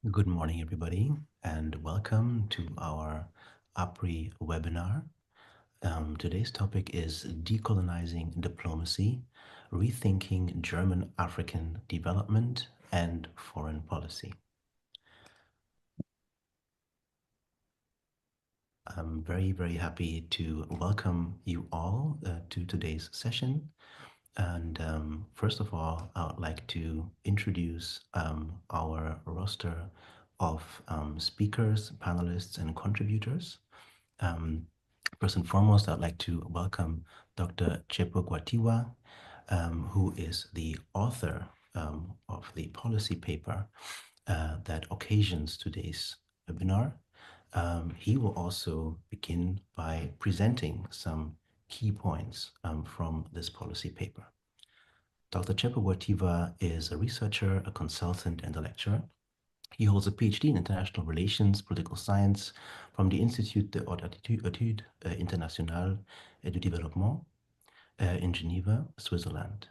Good morning, everybody, and welcome to our APRI webinar. Today's topic is Decolonizing Diplomacy, Rethinking German-African Development and Foreign Policy. I'm very, very happy to welcome you all to today's session. And first of all, I would like to introduce our roster of speakers, panelists, and contributors. Um, First and foremost, I'd like to welcome Dr. Chepo Gwatiwa, who is the author of the policy paper that occasions today's webinar. He will also begin by presenting some key points from this policy paper. Dr. Chepo Gwatiwa is a researcher, a consultant, and a lecturer. He holds a PhD in International Relations, Political Science from the Institut de Haute Études Internationales et du Développement in Geneva, Switzerland.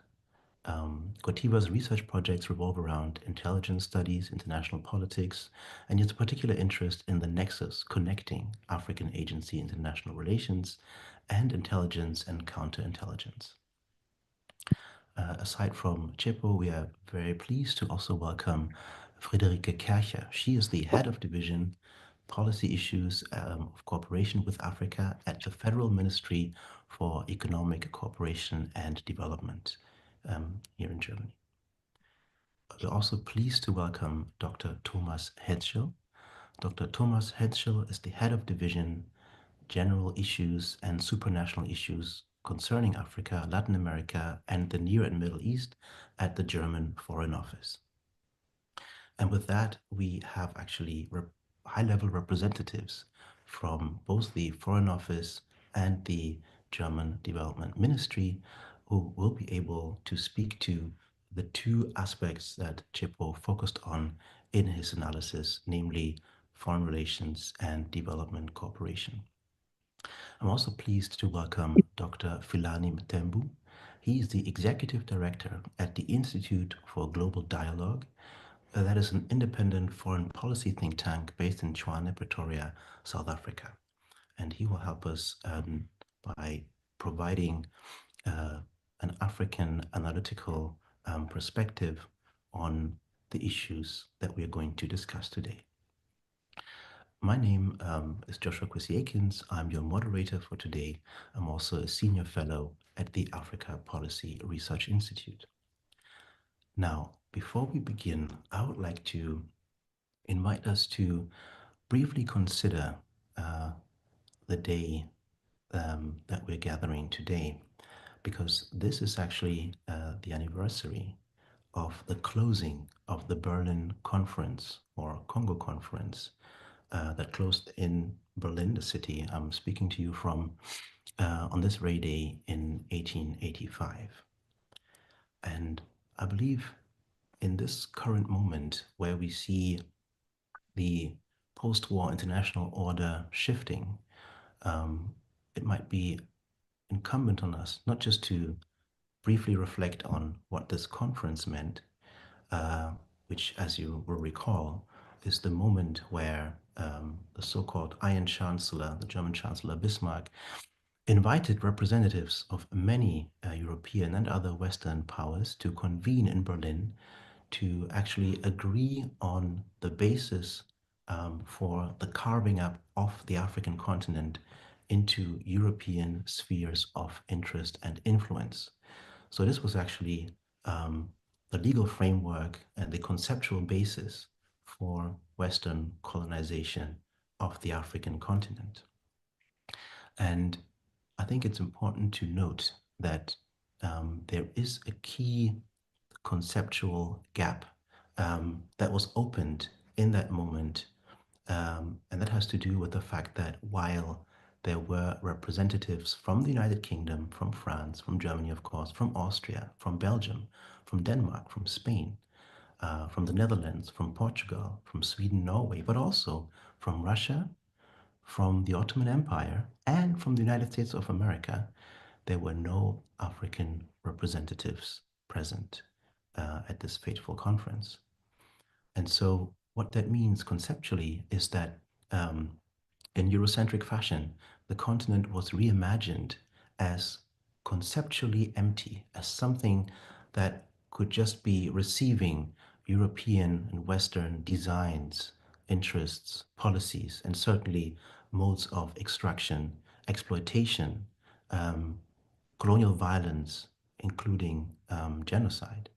Gwatiwa's research projects revolve around intelligence studies, international politics, and he has a particular interest in the nexus connecting African agency, international relations, and intelligence and counterintelligence. Aside from Chepo, we are very pleased to also welcome Friederike Kercher. She is the head of division policy issues of cooperation with Africa at the Federal Ministry for Economic Cooperation and Development here in Germany. We're also pleased to welcome Dr. Thomas Hetschel. Dr. Thomas Hetschel is the head of division general issues and supranational issues concerning Africa, Latin America, and the Near and Middle East at the German Foreign Office. And with that, we have actually high-level representatives from both the Foreign Office and the German Development Ministry who will be able to speak to the two aspects that Chepo focused on in his analysis, namely foreign relations and development cooperation. I'm also pleased to welcome Dr. Philani Mthembu. He is the Executive Director at the Institute for Global Dialogue. That is an independent foreign policy think tank based in Tshwane, Pretoria, South Africa. And he will help us by providing an African analytical perspective on the issues that we are going to discuss today. My name is Joshua Kwesi-Akins. I'm your moderator for today. I'm also a senior fellow at the Africa Policy Research Institute. Now, before we begin, I would like to invite us to briefly consider the day that we're gathering today, because this is actually the anniversary of the closing of the Berlin Conference or Congo Conference that closed in Berlin, the city I'm speaking to you from, on this very day in 1885. And I believe in this current moment where we see the post-war international order shifting, it might be incumbent on us not just to briefly reflect on what this conference meant, which, as you will recall, is the moment where the so-called Iron Chancellor, the German Chancellor Bismarck, invited representatives of many European and other Western powers to convene in Berlin to actually agree on the basis for the carving up of the African continent into European spheres of interest and influence. So this was actually the legal framework and the conceptual basis for Western colonization of the African continent. And I think it's important to note that there is a key conceptual gap that was opened in that moment. And that has to do with the fact that while there were representatives from the United Kingdom, from France, from Germany, of course, from Austria, from Belgium, from Denmark, from Spain, from the Netherlands, from Portugal, from Sweden, Norway, but also from Russia, from the Ottoman Empire, and from the United States of America, there were no African representatives present at this fateful conference. And so What that means conceptually is that in Eurocentric fashion, the continent was reimagined as conceptually empty, as something that could just be receiving European and Western designs, interests, policies, and certainly modes of extraction, exploitation, um, colonial violence, including genocide.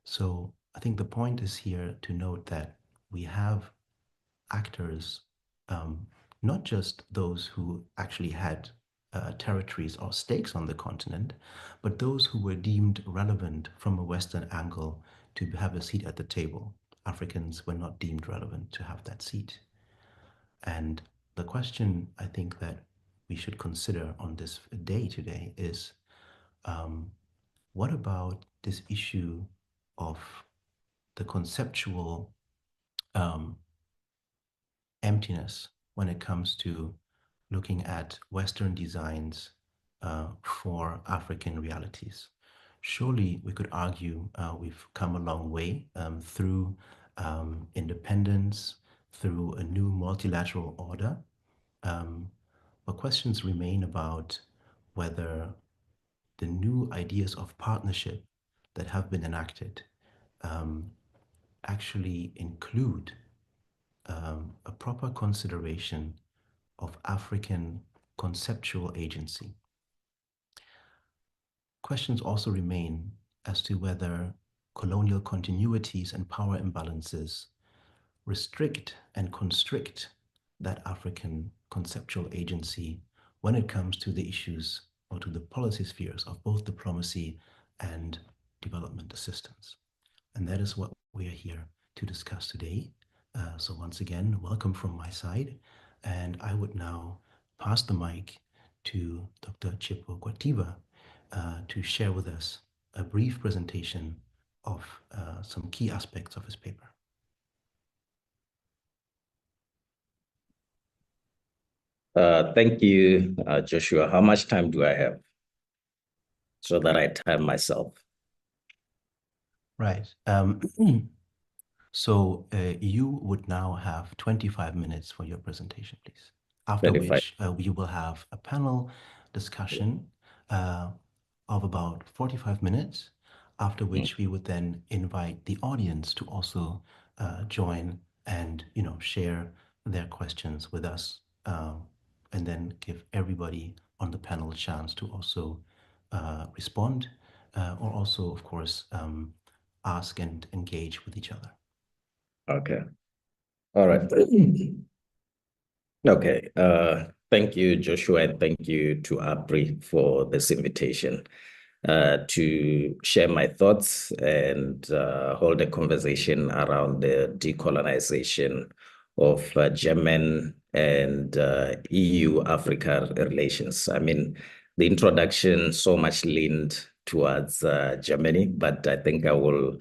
So I think the point is here to note that we have actors, um, not just those who actually had territories or stakes on the continent, but those who were deemed relevant from a Western angle to have a seat at the table. Africans were not deemed relevant to have that seat. And the question I think that we should consider on this day today is um, what about this issue of the conceptual um, emptiness when it comes to looking at Western designs for African realities? Surely we could argue we've come a long way through independence, through a new multilateral order. Um, but questions remain about whether the new ideas of partnership that have been enacted um, actually include a proper consideration of African conceptual agency. Questions also remain as to whether colonial continuities and power imbalances restrict and constrict that African conceptual agency when it comes to the issues or to the policy spheres of both diplomacy and development assistance. And that is what we are here to discuss today. So once again, welcome from my side. And I would now pass the mic to Dr. Chipo Kwativa to share with us a brief presentation of some key aspects of his paper. Thank you, Joshua. How much time do I have so that I time myself? Right. So you would now have 25 minutes for your presentation, please. After 25. which we will have a panel discussion of about 45 minutes, after which we would then invite the audience to also join and share their questions with us, and then give everybody on the panel a chance to also respond, or also, of course, ask and engage with each other. Okay. All right. Okay. Thank you, Joshua, and thank you to Apri for this invitation to share my thoughts and hold a conversation around the decolonization of German and EU-Africa relations. I mean, the introduction so much leaned towards Germany, but I think I will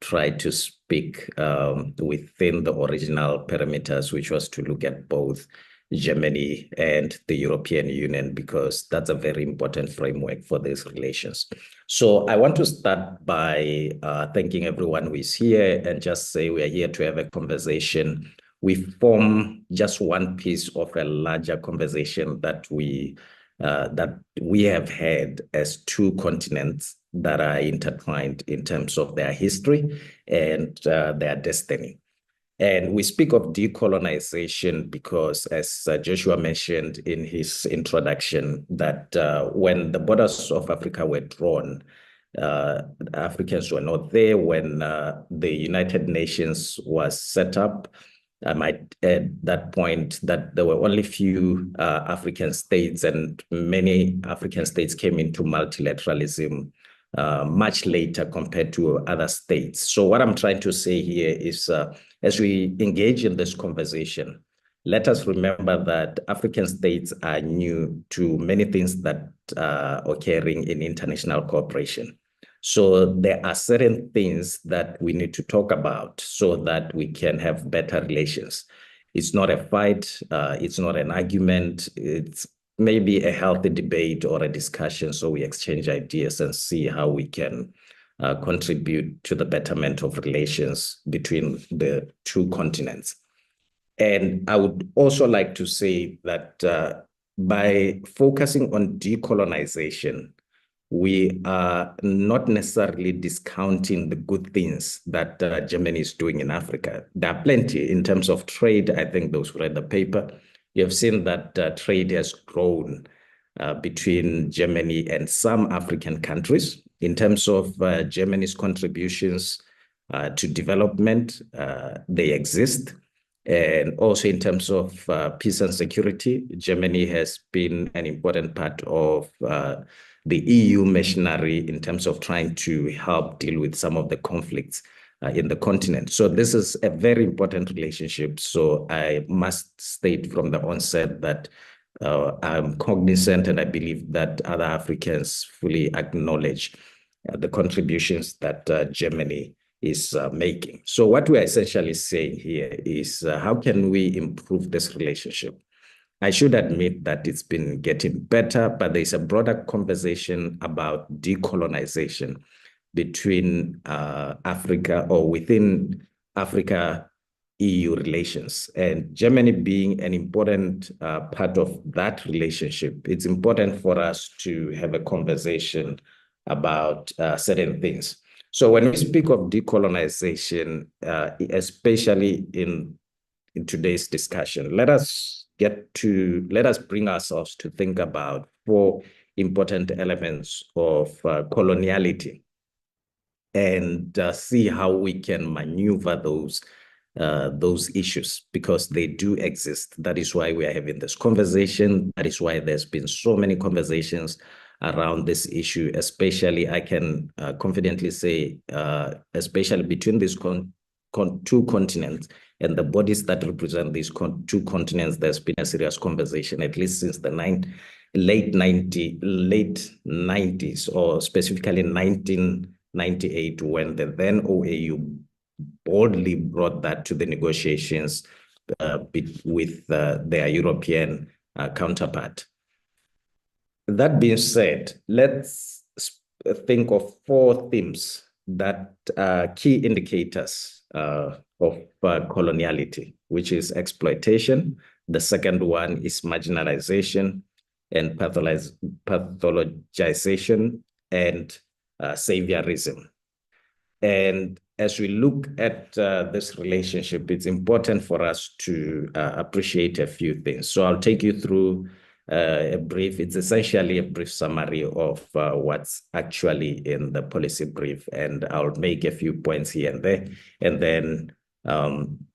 try to speak within the original parameters, which was to look at both Germany and the European Union, because that's a very important framework for these relations. So I want to start by thanking everyone who is here and just say we are here to have a conversation. We form just one piece of a larger conversation that we have had as two continents that are intertwined in terms of their history and their destiny. And we speak of decolonization because, as Joshua mentioned in his introduction, that when the borders of Africa were drawn, Africans were not there. When the United Nations was set up, I might add that point that there were only few African states, and many African states came into multilateralism much later compared to other states. So what I'm trying to say here is, as we engage in this conversation, let us remember that African states are new to many things that are occurring in international cooperation. So there are certain things that we need to talk about so that we can have better relations. It's not a fight, it's not an argument, it's maybe a healthy debate or a discussion, so we exchange ideas and see how we can contribute to the betterment of relations between the two continents. And I would also like to say that by focusing on decolonization, we are not necessarily discounting the good things that Germany is doing in Africa. There are plenty in terms of trade. I think those who read the paper, you have seen that trade has grown between Germany and some African countries. In terms of Germany's contributions to development, they exist. And also in terms of peace and security, Germany has been an important part of the EU machinery in terms of trying to help deal with some of the conflicts in the continent. So this is a very important relationship. So I must state from the onset that I'm cognizant, and I believe that other Africans fully acknowledge the contributions that Germany is making. So what we're essentially saying here is how can we improve this relationship? I should admit that it's been getting better, but there's a broader conversation about decolonization between Africa or within Africa EU relations, and Germany being an important part of that relationship. It's important for us to have a conversation about certain things. So when we speak of decolonization, especially in today's discussion, let us bring ourselves to think about four important elements of coloniality and see how we can maneuver those issues, because they do exist. That is why we are having this conversation. That is why there's been so many conversations around this issue, especially I can confidently say, especially between these two continents and the bodies that represent these two continents, there's been a serious conversation, at least since the late 90s, or specifically 1998, when the then OAU boldly brought that to the negotiations with their European counterpart. That being said, let's think of four themes that are key indicators of coloniality, which is exploitation. The second one is marginalization and pathologization and saviorism. And as we look at this relationship, it's important for us to appreciate a few things. So I'll take you through it's essentially a brief summary of what's actually in the policy brief, and I'll make a few points here and there, and then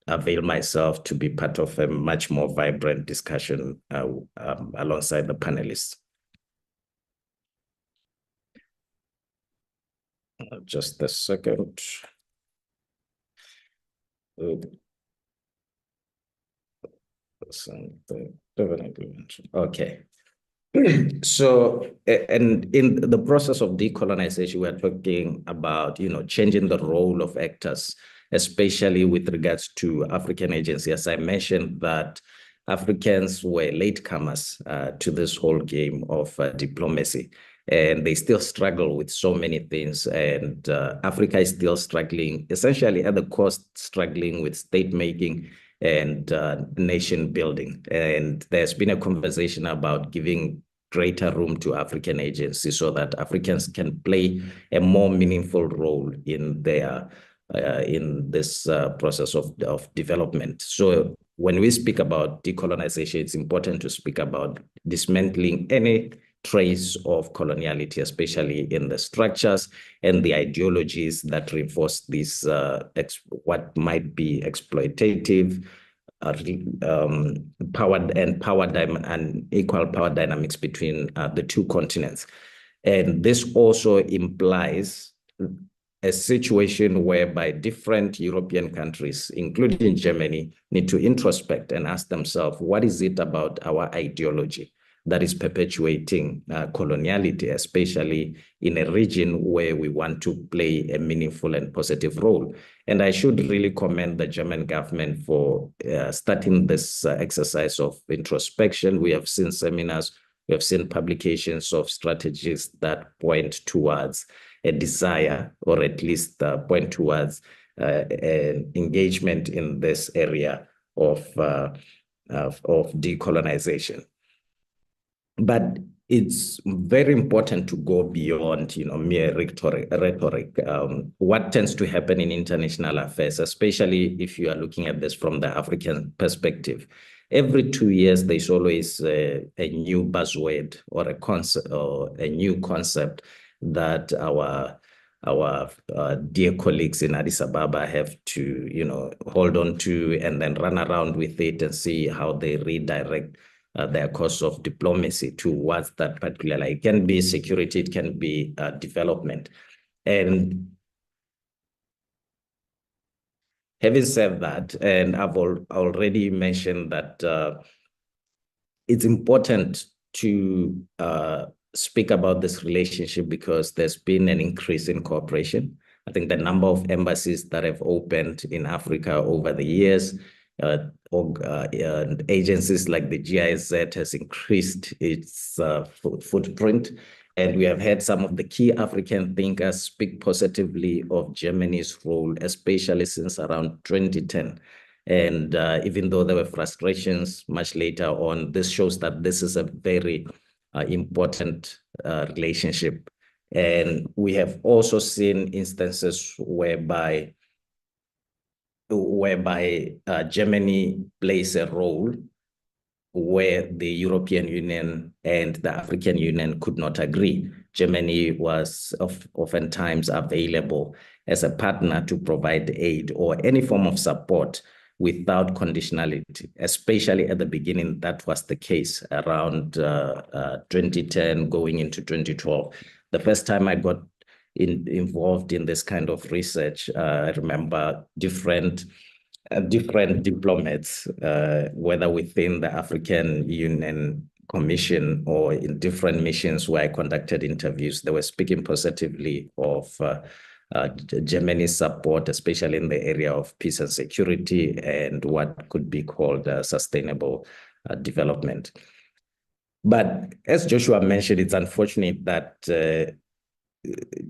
avail myself to be part of a much more vibrant discussion alongside the panelists. Just a second. Okay. So, and in the process of decolonization, we're talking about, changing the role of actors, especially with regards to African agency. As I mentioned, that Africans were latecomers to this whole game of diplomacy, and they still struggle with so many things. And Africa is still struggling, essentially at the cost, struggling with state making and nation building. And there's been a conversation about giving greater room to African agencies so that Africans can play a more meaningful role in their in this process of development. So when we speak about decolonization, it's important to speak about dismantling any trace of coloniality, especially in the structures and the ideologies that reinforce these what might be exploitative, equal power dynamics between the two continents. And this also implies a situation whereby different European countries, including Germany, need to introspect and ask themselves, what is it about our ideology that is perpetuating coloniality, especially in a region where we want to play a meaningful and positive role? And I should really commend the German government for starting this exercise of introspection. We have seen seminars, we have seen publications of strategies that point towards a desire, or at least point towards an engagement in this area of decolonization. But it's very important to go beyond, mere rhetoric. What tends to happen in international affairs, especially if you are looking at this from the African perspective, every 2 years there's always a new buzzword or a concept or a new concept that our dear colleagues in Addis Ababa have to, hold on to and then run around with it and see how they redirect their course of diplomacy towards that particular, like, it can be security, it can be development. And having said that, and I've already mentioned that it's important to speak about this relationship because there's been an increase in cooperation. I think the number of embassies that have opened in Africa over the years, agencies like the GIZ has increased its footprint. And we have had some of the key African thinkers speak positively of Germany's role, especially since around 2010. And even though there were frustrations much later on, this shows that this is a very important relationship. And we have also seen instances whereby Germany plays a role where the European Union and the African Union could not agree. Germany was oftentimes available as a partner to provide aid or any form of support without conditionality, especially at the beginning. That was the case around 2010 going into 2012. The first time I got involved in this kind of research, I remember different diplomats, whether within the African Union Commission or in different missions where I conducted interviews, they were speaking positively of Germany's support, especially in the area of peace and security and what could be called sustainable development. But as Joshua mentioned, it's unfortunate that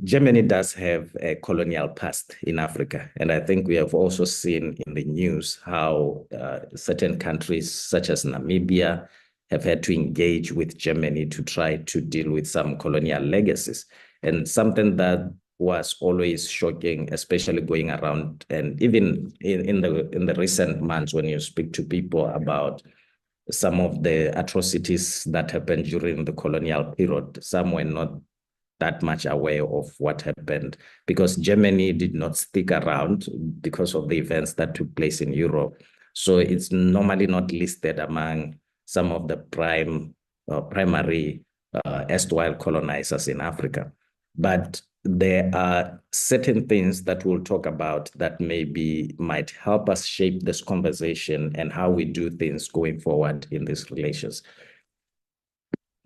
Germany does have a colonial past in Africa. And I think we have also seen in the news how certain countries such as Namibia have had to engage with Germany to try to deal with some colonial legacies. And something that was always shocking, especially going around, and even in the recent months when you speak to people about some of the atrocities that happened during the colonial period, some were not that much aware of what happened because Germany did not stick around because of the events that took place in Europe. So it's normally not listed among some of the primary erstwhile colonizers in Africa. But there are certain things that we'll talk about that might help us shape this conversation and how we do things going forward in these relations.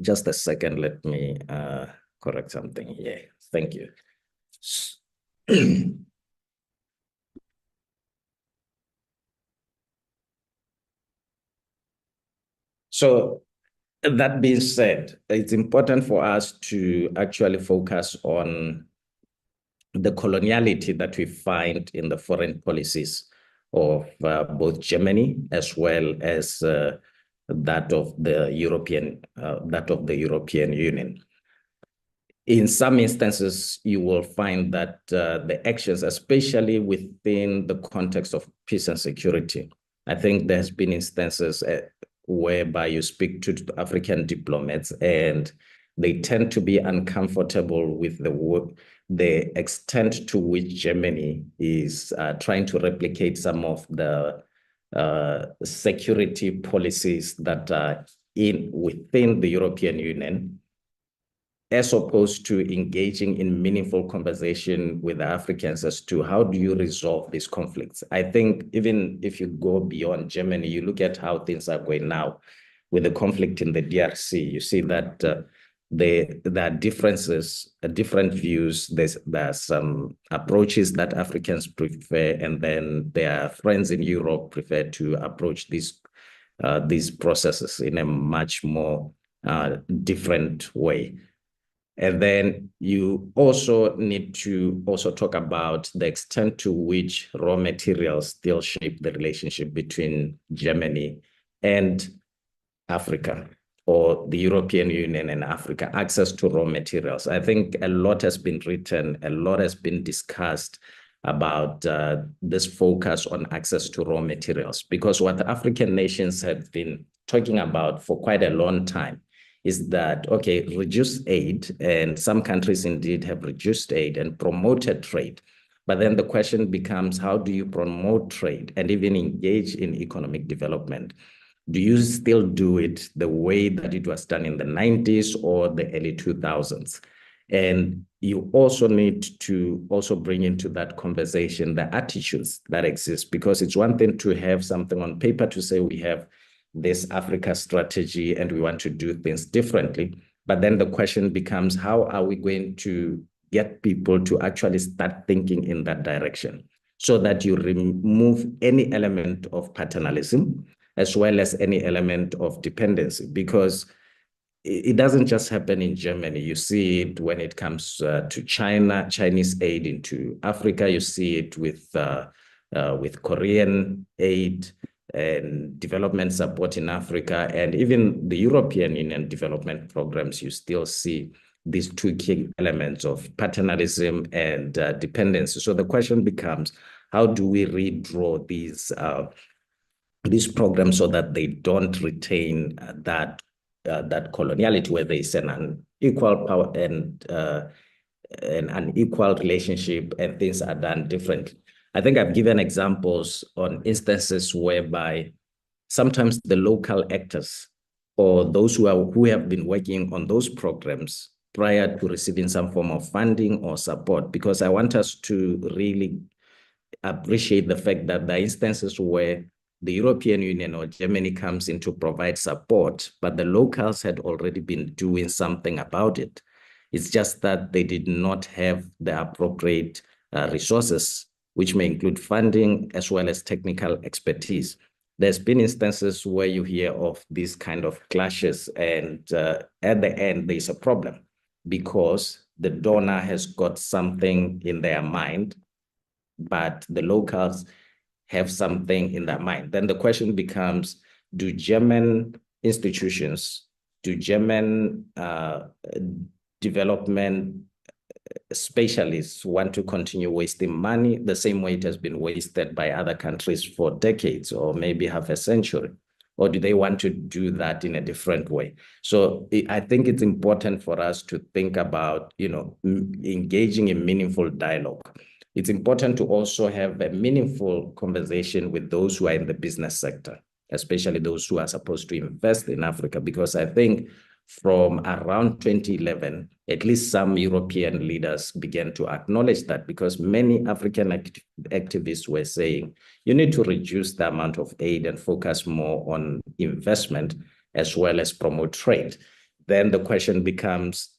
Just a second, let me correct something here. Thank you. So that being said, it's important for us to actually focus on the coloniality that we find in the foreign policies of both Germany as well as that of the European Union. In some instances, you will find that the actions, especially within the context of peace and security, I think there's been instances whereby you speak to African diplomats and they tend to be uncomfortable with the extent to which Germany is trying to replicate some of the security policies that are within the European Union, as opposed to engaging in meaningful conversation with the Africans as to how do you resolve these conflicts. I think even if you go beyond Germany, you look at how things are going now with the conflict in the DRC, you see that there are differences, different views. There are some approaches that Africans prefer, and then their friends in Europe prefer to approach these processes in a much more different way. And then you also need to also talk about the extent to which raw materials still shape the relationship between Germany and Africa, or the European Union and Africa, access to raw materials. I think a lot has been written, a lot has been discussed about this focus on access to raw materials, because what the African nations have been talking about for quite a long time is that, okay, reduce aid, and some countries indeed have reduced aid and promoted trade. But then the question becomes, how do you promote trade and even engage in economic development? Do you still do it the way that it was done in the 90s or the early 2000s? And you also need to also bring into that conversation the attitudes that exist, because it's one thing to have something on paper to say we have this Africa strategy and we want to do things differently. But then the question becomes, how are we going to get people to actually start thinking in that direction, so that you remove any element of paternalism as well as any element of dependency? Because it doesn't just happen in Germany. You see it when it comes to China, Chinese aid into Africa. You see it with Korean aid and development support in Africa, and even the European Union development programs. You still see these two key elements of paternalism and dependency. So the question becomes, how do we redraw these programs so that they don't retain that coloniality, where there is an unequal power and an unequal relationship and things are done differently? I think I've given examples on instances whereby sometimes the local actors or those who have been working on those programs prior to receiving some form of funding or support, because I want us to really appreciate the fact that there are instances where the European Union or Germany comes in to provide support, but the locals had already been doing something about it. It's just that they did not have the appropriate resources, which may include funding as well as technical expertise. There's been instances where you hear of these kind of clashes, and at the end, there's a problem because the donor has got something in their mind, but the locals have something in their mind. Then the question becomes, do German institutions, do German development specialists want to continue wasting money the same way it has been wasted by other countries for decades or maybe half a century? Or do they want to do that in a different way? So I think it's important for us to think about, engaging in meaningful dialogue. It's important to also have a meaningful conversation with those who are in the business sector, especially those who are supposed to invest in Africa, because I think from around 2011, at least some European leaders began to acknowledge that, because many African activists were saying, you need to reduce the amount of aid and focus more on investment as well as promote trade. Then the question becomes,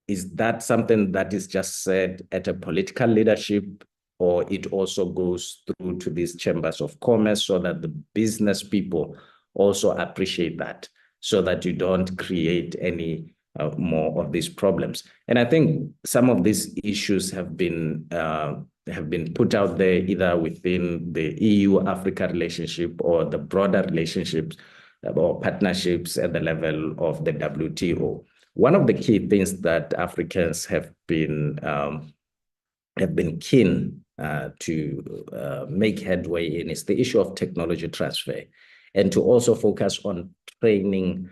is that something that is just said at a political leadership, or it also goes through to these chambers of commerce so that the business people also appreciate that, so that you don't create any more of these problems? And I think some of these issues have been put out there either within the EU-Africa relationship or the broader relationships or partnerships at the level of the WTO. One of the key things that Africans have been keen to make headway in is the issue of technology transfer, and to also focus on training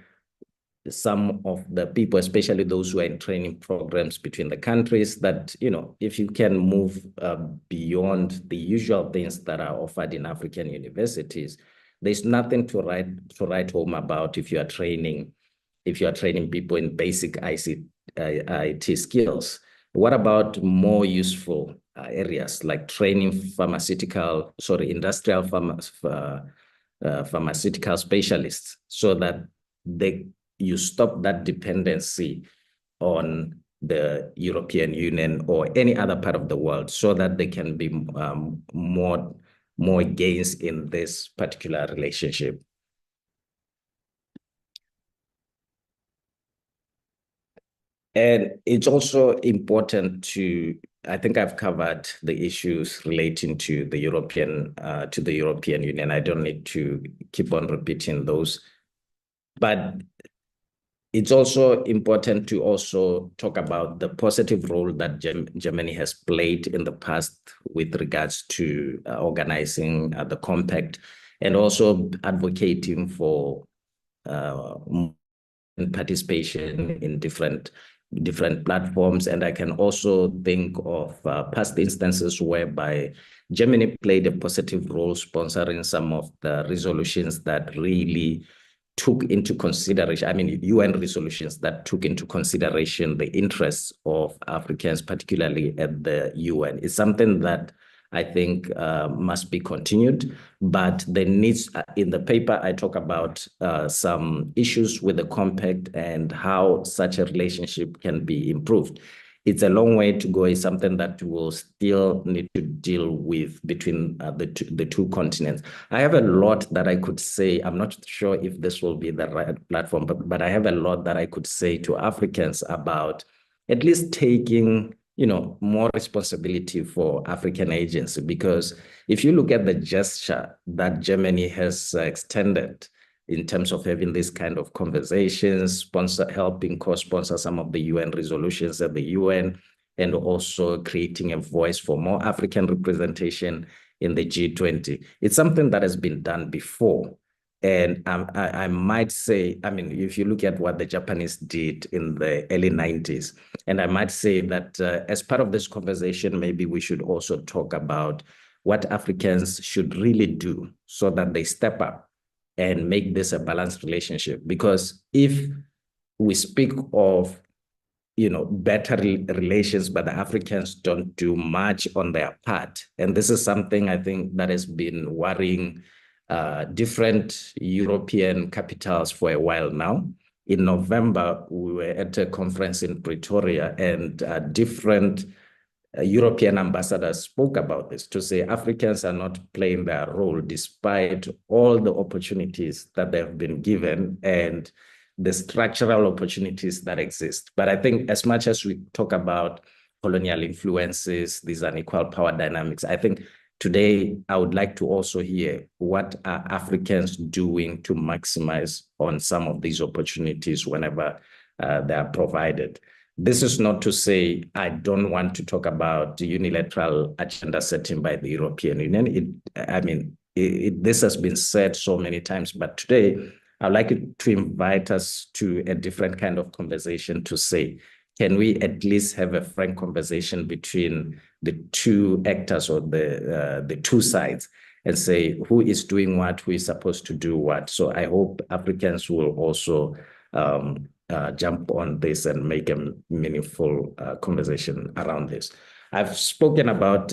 some of the people, especially those who are in training programs between the countries, that, if you can move beyond the usual things that are offered in African universities, there's nothing to write home about if you are training people in basic IT skills. What about more useful areas like training industrial pharmaceutical specialists, so that you stop that dependency on the European Union or any other part of the world, so that there can be more gains in this particular relationship. And it's also important to, I think I've covered the issues relating to the European Union. I don't need to keep on repeating those. But it's also important to also talk about the positive role that Germany has played in the past with regards to organizing the compact and also advocating for participation in different platforms. And I can also think of past instances whereby Germany played a positive role sponsoring some of the resolutions that really took into consideration, I mean, UN resolutions that took into consideration the interests of Africans, particularly at the UN. It's something that I think must be continued, but there needs, in the paper, I talk about some issues with the compact and how such a relationship can be improved. It's a long way to go. It's something that we'll still need to deal with between the two continents. I have a lot that I could say. I'm not sure if this will be the right platform, but I have a lot that I could say to Africans about at least taking more responsibility for African agency, because if you look at the gesture that Germany has extended in terms of having this kind of conversations, helping co-sponsor some of the UN resolutions at the UN, and also creating a voice for more African representation in the G20. It's something that has been done before. And I might say, I mean, if you look at what the Japanese did in the early 90s, and I might say that as part of this conversation, maybe we should also talk about what Africans should really do so that they step up and make this a balanced relationship. Because if we speak of better relations, but the Africans don't do much on their part, and this is something I think that has been worrying different European capitals for a while now. In November, we were at a conference in Pretoria, and different European ambassadors spoke about this to say Africans are not playing their role despite all the opportunities that they have been given and the structural opportunities that exist. But I think as much as we talk about colonial influences, these unequal power dynamics, I think today I would like to also hear what are Africans doing to maximize on some of these opportunities whenever they are provided. This is not to say I don't want to talk about the unilateral agenda setting by the European Union. This has been said so many times, but today I'd like to invite us to a different kind of conversation to say, can we at least have a frank conversation between the two actors or the two sides and say who is doing what, who is supposed to do what? So I hope Africans will also jump on this and make a meaningful conversation around this. I've spoken about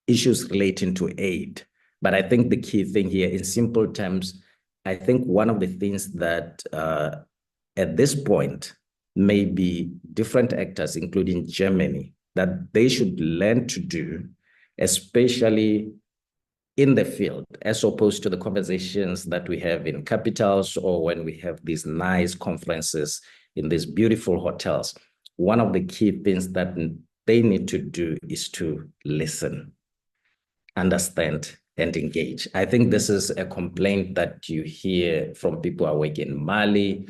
issues relating to aid, but I think the key thing here, in simple terms, I think one of the things that at this point, maybe different actors, including Germany, that they should learn to do, especially in the field, as opposed to the conversations that we have in capitals or when we have these nice conferences in these beautiful hotels. One of the key things that they need to do is to listen, understand, and engage. I think this is a complaint that you hear from people who are working in Mali,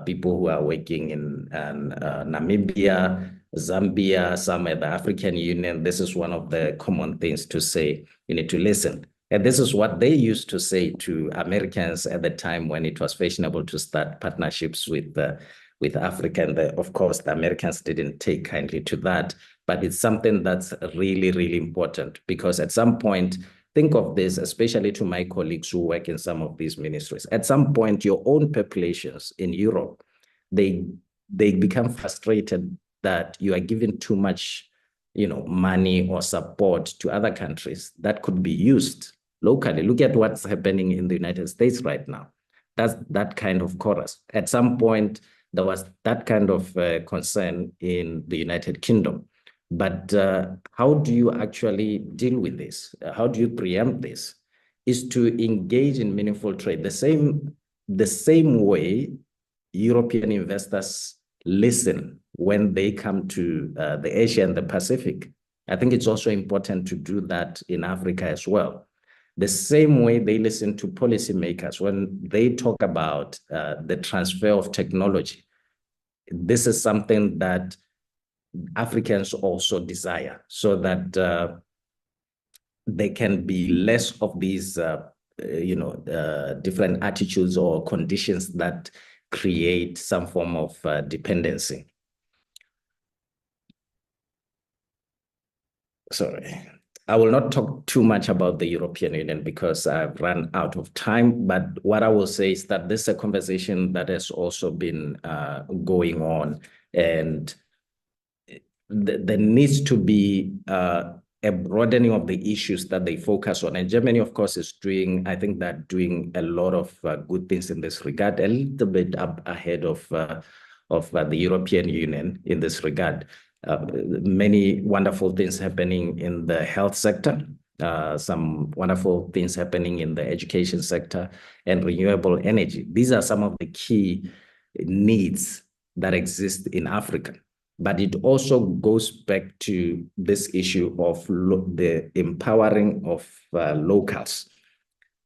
people who are working in Namibia, Zambia, some at the African Union. This is one of the common things to say. You need to listen. And this is what they used to say to Americans at the time when it was fashionable to start partnerships with Africa. And of course, the Americans didn't take kindly to that. But it's something that's really, really important, because at some point, think of this, especially to my colleagues who work in some of these ministries. At some point, your own populations in Europe, they become frustrated that you are giving too much, money or support to other countries that could be used locally. Look at what's happening in the United States right now. That's that kind of chorus. At some point, there was that kind of concern in the United Kingdom. But how do you actually deal with this? How do you preempt this? Is to engage in meaningful trade. The same way European investors listen when they come to the Asia and the Pacific. I think it's also important to do that in Africa as well. The same way they listen to policymakers when they talk about the transfer of technology. This is something that Africans also desire, so that there can be less of these different attitudes or conditions that create some form of dependency. Sorry. I will not talk too much about the European Union because I've run out of time. But what I will say is that this is a conversation that has also been going on, and there needs to be a broadening of the issues that they focus on. And Germany, of course, is doing, I think they're doing a lot of good things in this regard, a little bit up ahead of the European Union in this regard. Many wonderful things happening in the health sector, some wonderful things happening in the education sector and renewable energy. These are some of the key needs that exist in Africa. But it also goes back to this issue of the empowering of locals,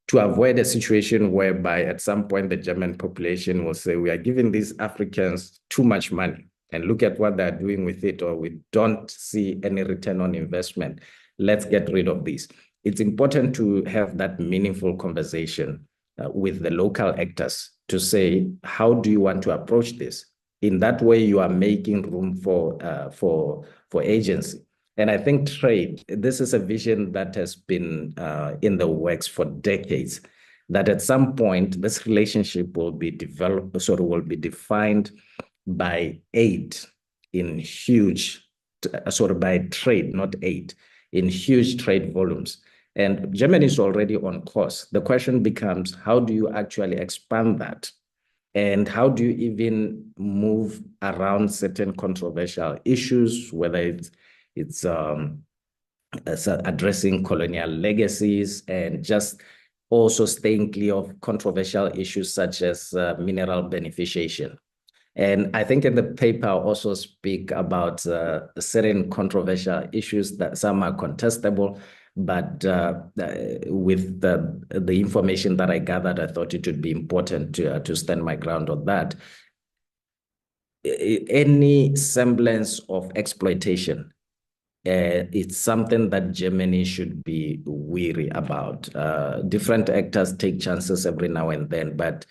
to avoid a situation whereby at some point the German population will say, we are giving these Africans too much money and look at what they're doing with it, or we don't see any return on investment. Let's get rid of these. It's important to have that meaningful conversation with the local actors to say, how do you want to approach this? In that way, you are making room for agency. And I think trade, this is a vision that has been in the works for decades, that at some point, this relationship will be developed, will be defined by aid in huge, by trade, not aid, in huge trade volumes. And Germany is already on course. The question becomes, how do you actually expand that? And how do you even move around certain controversial issues, whether it's addressing colonial legacies and just also staying clear of controversial issues such as mineral beneficiation. And I think in the paper I also speak about certain controversial issues that some are contestable, but with the information that I gathered, I thought it would be important to stand my ground on that. Any semblance of exploitation, it's something that Germany should be wary about. Different actors take chances every now and then, but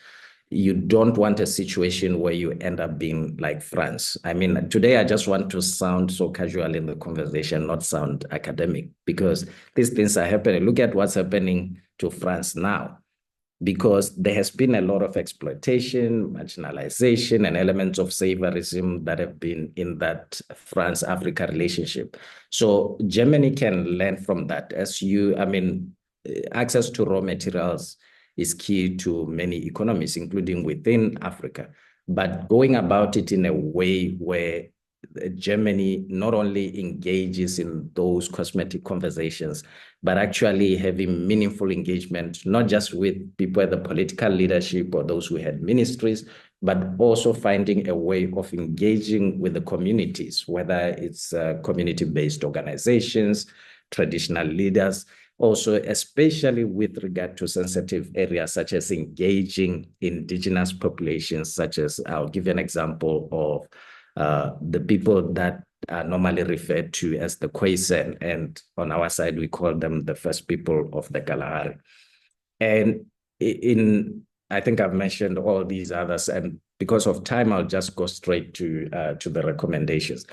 you don't want a situation where you end up being like France. I mean, today I just want to sound so casual in the conversation, not sound academic, because these things are happening. Look at what's happening to France now, because there has been a lot of exploitation, marginalization, and elements of saviorism that have been in that France-Africa relationship. So Germany can learn from that. Access to raw materials is key to many economies, including within Africa. But going about it in a way where Germany not only engages in those cosmetic conversations, but actually having meaningful engagement, not just with people at the political leadership or those who had ministries, but also finding a way of engaging with the communities, whether it's community-based organizations, traditional leaders, also, especially with regard to sensitive areas, such as engaging indigenous populations, such as, I'll give you an example of the people that are normally referred to as the Khoisan, and on our side, we call them the first people of the Kalahari. And I think I've mentioned all these others, and because of time, I'll just go straight to the recommendations.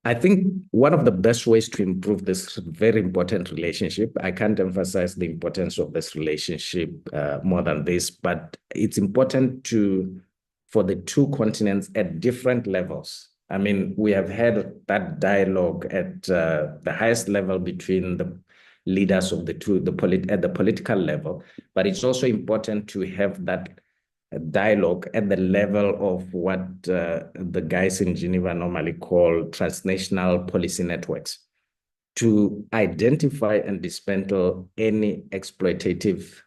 I think one of the best ways to improve this very important relationship, I can't emphasize the importance of this relationship more than this, but it's important for the two continents at different levels. I mean, we have had that dialogue at the highest level between the leaders of the two, at the political level, but it's also important to have that dialogue at the level of what the guys in Geneva normally call transnational policy networks, to identify and dismantle any exploitative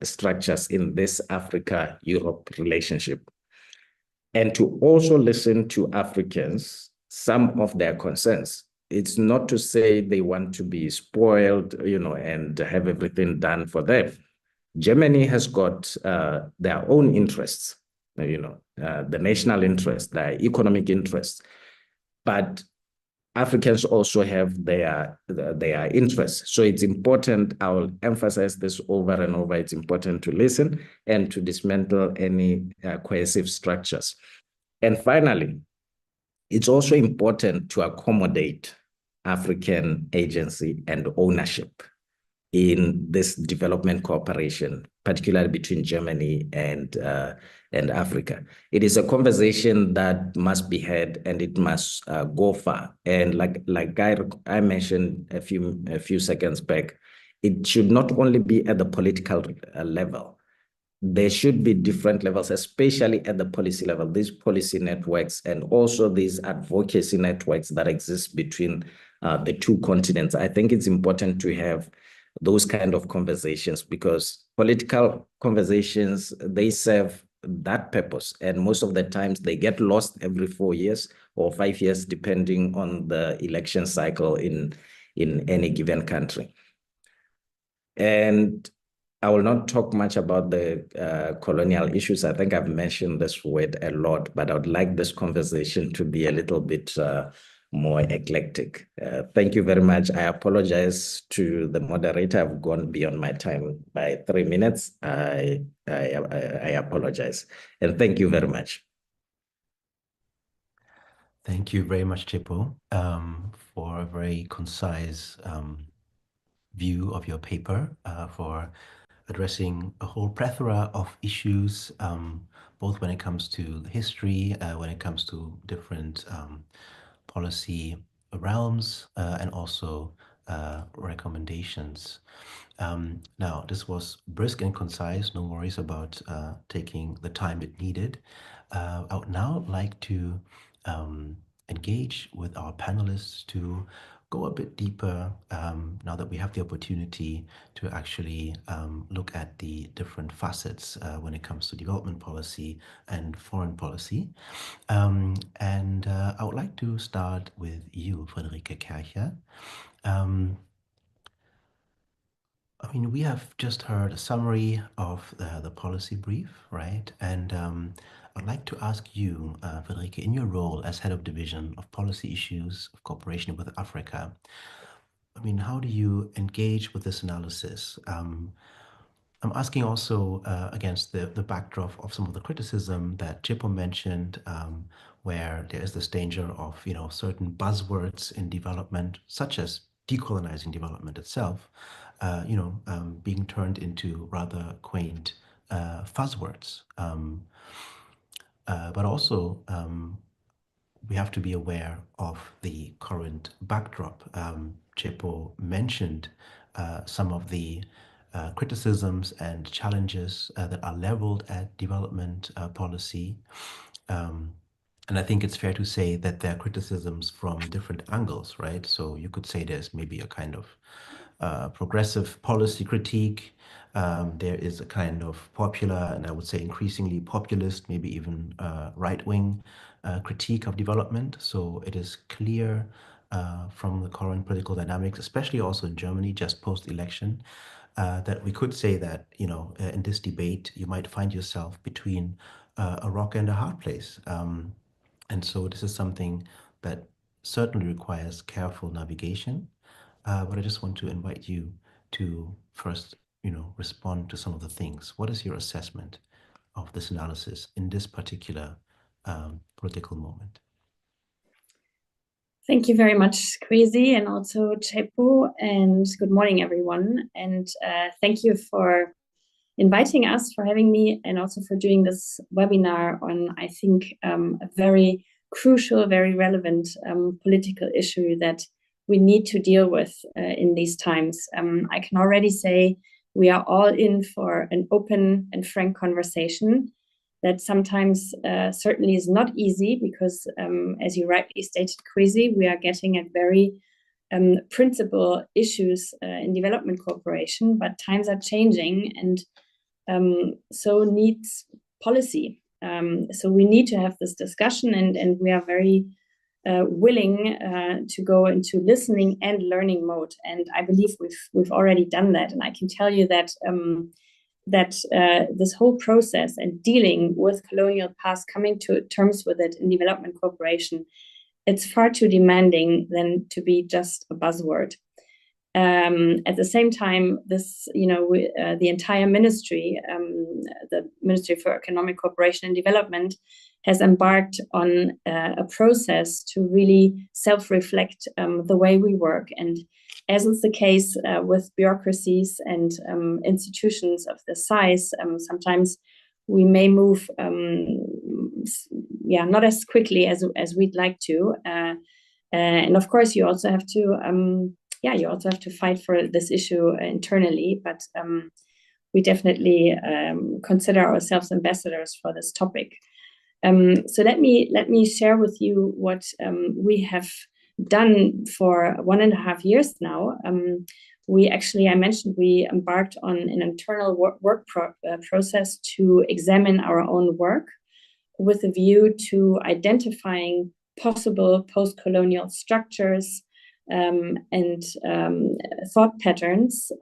structures in this Africa-Europe relationship. and to also listen to Africans, some of their concerns. It's not to say they want to be spoiled, and have everything done for them. Germany has got their own interests, the national interests, their economic interests, but Africans also have their interests. So it's important, I'll emphasize this over and over, it's important to listen and to dismantle any cohesive structures. And finally, it's also important to accommodate African agency and ownership in this development cooperation, particularly between Germany and Africa. It is a conversation that must be had, and it must go far. And like I mentioned a few seconds back, it should not only be at the political level. There should be different levels, especially at the policy level, these policy networks and also these advocacy networks that exist between the two continents. I think it's important to have those kind of conversations, because political conversations, they serve that purpose. And most of the times they get lost every 4 years or 5 years, depending on the election cycle in any given country. And I will not talk much about the colonial issues. I think I've mentioned this word a lot, but I would like this conversation to be a little bit more eclectic. Thank you very much. I apologize to the moderator. I've gone beyond my time by 3 minutes. I apologize. And thank you very much. Thank you very much, Chipo, for a very concise view of your paper, for addressing a whole plethora of issues, both when it comes to history, when it comes to different policy realms, and also recommendations. Now, this was brisk and concise, no worries about taking the time it needed. I would now like to engage with our panelists to go a bit deeper, now that we have the opportunity to actually look at the different facets when it comes to development policy and foreign policy. And I would like to start with you, Friederike Kercher. I mean, we have just heard a summary of the policy brief, right? And I'd like to ask you, Friederike, in your role as head of division of policy issues of cooperation with Africa, I mean, how do you engage with this analysis? I'm asking also against the backdrop of some of the criticism that Chipo mentioned, where there is this danger of, certain buzzwords in development, such as decolonizing development itself, being turned into rather quaint fuzzwords. But also, we have to be aware of the current backdrop. Chepo mentioned some of the criticisms and challenges that are leveled at development policy. And I think it's fair to say that there are criticisms from different angles, right? So you could say there's maybe a kind of progressive policy critique. There is a kind of popular, and I would say increasingly populist, maybe even right-wing critique of development. So it is clear from the current political dynamics, especially also in Germany, just post-election, that we could say that, in this debate, you might find yourself between a rock and a hard place. And so this is something that certainly requires careful navigation. But I just want to invite you to first, respond to some of the things. What is your assessment of this analysis in this particular political moment? Thank you very much, Kwesi, and also Chepo, and good morning, everyone. And thank you for inviting us, for having me, and also for doing this webinar on, I think, a very crucial, very relevant political issue that we need to deal with in these times. I can already say we are all in for an open and frank conversation that sometimes certainly is not easy because, as you rightly stated, Kwesi, we are getting at very principal issues in development cooperation, but times are changing, and so needs policy. So we need to have this discussion, and we are very willing to go into listening and learning mode. And I believe we've already done that. And I can tell you that this whole process and dealing with colonial past, coming to terms with it in development cooperation, it's far too demanding than to be just a buzzword. At the same time, this, the entire ministry, the Ministry for Economic Cooperation and Development, has embarked on a process to really self-reflect the way we work. And as is the case with bureaucracies and institutions of this size, sometimes we may move, not as quickly as we'd like to. And of course, you also have to fight for this issue internally. But we definitely consider ourselves ambassadors for this topic. So let me share with you what we have done for 1.5 years now. I mentioned we embarked on an internal work process to examine our own work with a view to identifying possible post-colonial structures and thought patterns.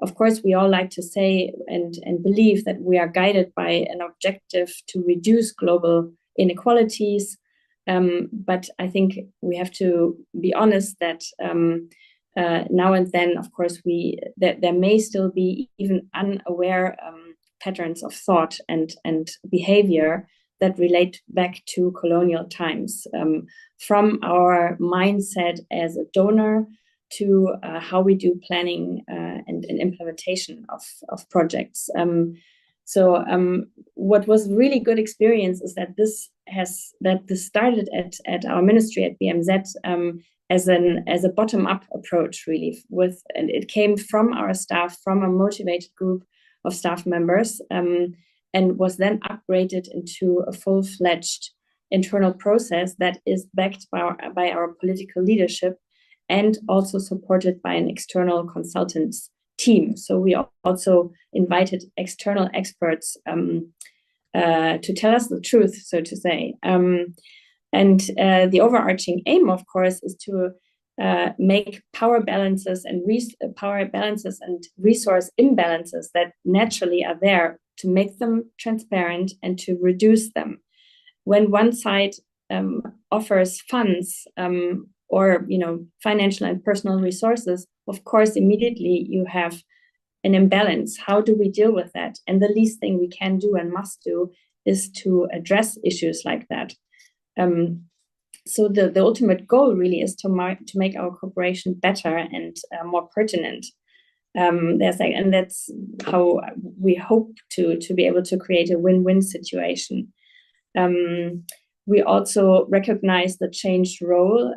Of course, we all like to say and believe that we are guided by an objective to reduce global inequalities. But I think we have to be honest that now and then, of course, that there may still be even unaware patterns of thought and behavior that relate back to colonial times, from our mindset as a donor to how we do planning and implementation of projects. So what was really good experience is that this started at our ministry at BMZ as a bottom-up approach, really, and it came from our staff, from a motivated group of staff members, and was then upgraded into a full-fledged internal process that is backed by our political leadership and also supported by an external consultants team. So we also invited external experts to tell us the truth, so to say. And the overarching aim, of course, is to make power balances and resource imbalances that naturally are there, to make them transparent and to reduce them. When one side offers funds or financial and personal resources, of course, immediately you have an imbalance. How do we deal with that? And the least thing we can do and must do is to address issues like that. So the ultimate goal really is to make our cooperation better and more pertinent. And that's how we hope to be able to create a win-win situation. We also recognize the changed role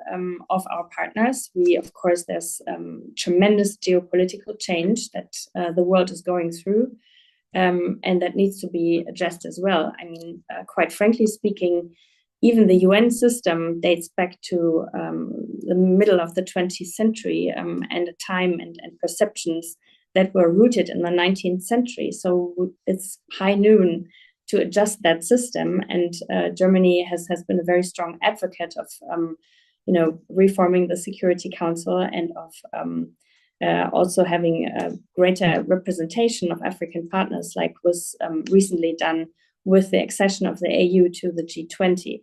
of our partners. Of course, there's tremendous geopolitical change that the world is going through, and that needs to be addressed as well. I mean, quite frankly speaking, even the UN system dates back to the middle of the 20th century and a time and perceptions that were rooted in the 19th century. So it's high noon to adjust that system. And Germany has been a very strong advocate of, reforming the Security Council and of also having a greater representation of African partners, like was recently done with the accession of the AU to the G20.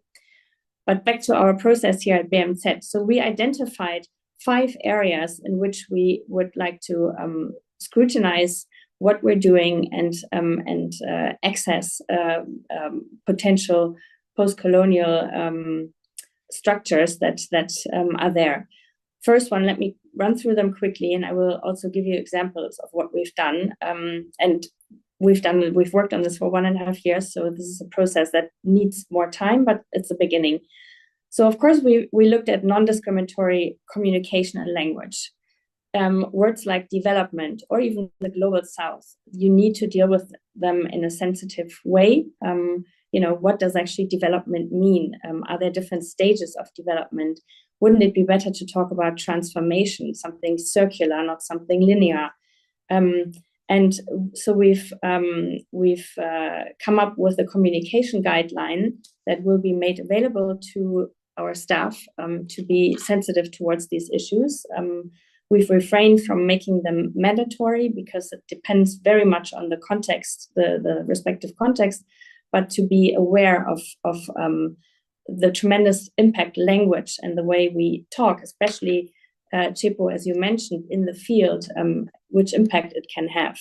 But back to our process here at BMZ. So we identified 5 areas in which we would like to scrutinize what we're doing and access potential post-colonial structures that are there. First one, let me run through them quickly, and I will also give you examples of what we've done. And we've worked on this for 1.5 years, so this is a process that needs more time, but it's a beginning. So of course, we looked at non-discriminatory communication and language. Words like development or even the global south, you need to deal with them in a sensitive way. What does actually development mean? Are there different stages of development? Wouldn't it be better to talk about transformation, something circular, not something linear? And so we've come up with a communication guideline that will be made available to our staff to be sensitive towards these issues. We've refrained from making them mandatory because it depends very much on the context, the respective context, but to be aware of the tremendous impact language and the way we talk, especially Chepo, as you mentioned, in the field, which impact it can have.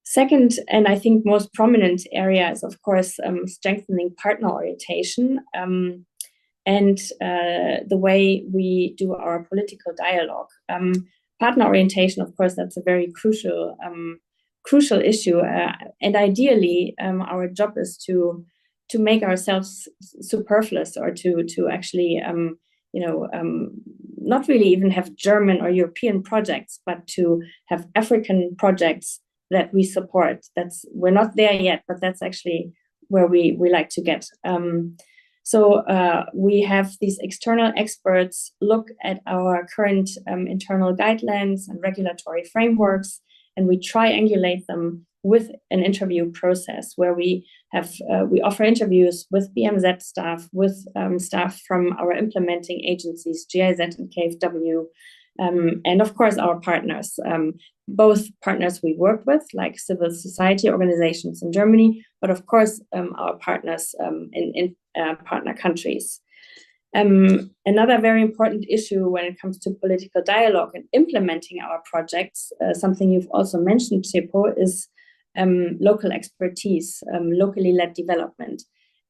Second, and I think most prominent area is, of course, strengthening partner orientation and the way we do our political dialogue. Partner orientation, of course, that's a very crucial issue. And ideally, our job is to make ourselves superfluous, or to actually, not really even have German or European projects, but to have African projects that we support. We're not there yet, but that's actually where we like to get. So we have these external experts look at our current internal guidelines and regulatory frameworks, and we triangulate them with an interview process where we offer interviews with BMZ staff, with staff from our implementing agencies, GIZ and KfW, and of course our partners, both partners we work with, like civil society organizations in Germany, but of course our partners in partner countries. Another very important issue when it comes to political dialogue and implementing our projects, something you've also mentioned, Chepo, is local expertise, locally led development.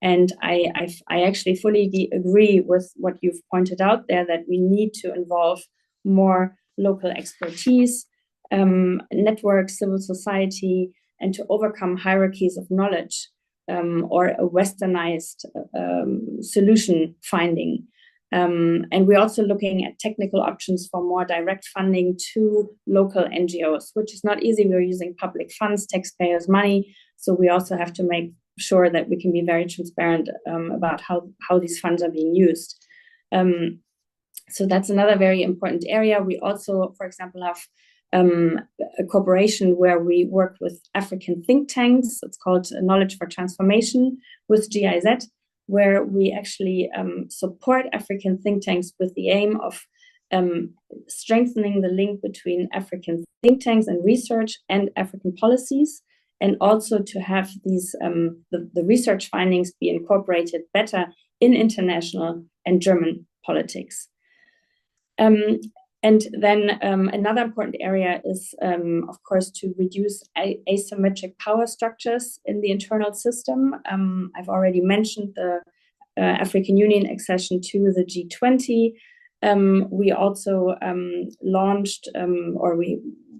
And I actually fully agree with what you've pointed out there, that we need to involve more local expertise, networks, civil society, and to overcome hierarchies of knowledge or a westernized solution finding. And we're also looking at technical options for more direct funding to local NGOs, which is not easy. We're using public funds, taxpayers' money. So we also have to make sure that we can be very transparent about how these funds are being used. So that's another very important area. We also, for example, have a cooperation where we work with African think tanks. It's called Knowledge for Transformation with GIZ, where we actually support African think tanks with the aim of strengthening the link between African think tanks and research and African policies, and also to have these the research findings be incorporated better in international and German politics. And then another important area is, of course, to reduce asymmetric power structures in the internal system. I've already mentioned the African Union accession to the G20. We also launched,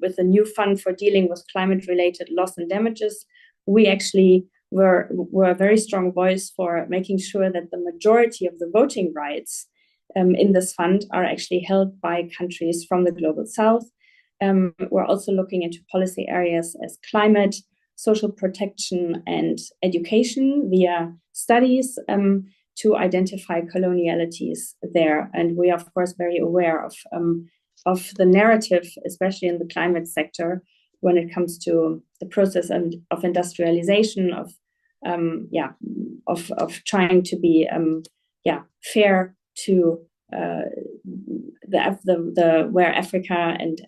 with a new fund for dealing with climate-related loss and damages, we actually were a very strong voice for making sure that the majority of the voting rights in this fund are actually held by countries from the global south. We're also looking into policy areas as climate, social protection, and education via studies to identify colonialities there. And we are, of course, very aware of the narrative, especially in the climate sector, when it comes to the process of industrialization, of trying to be fair to where Africa and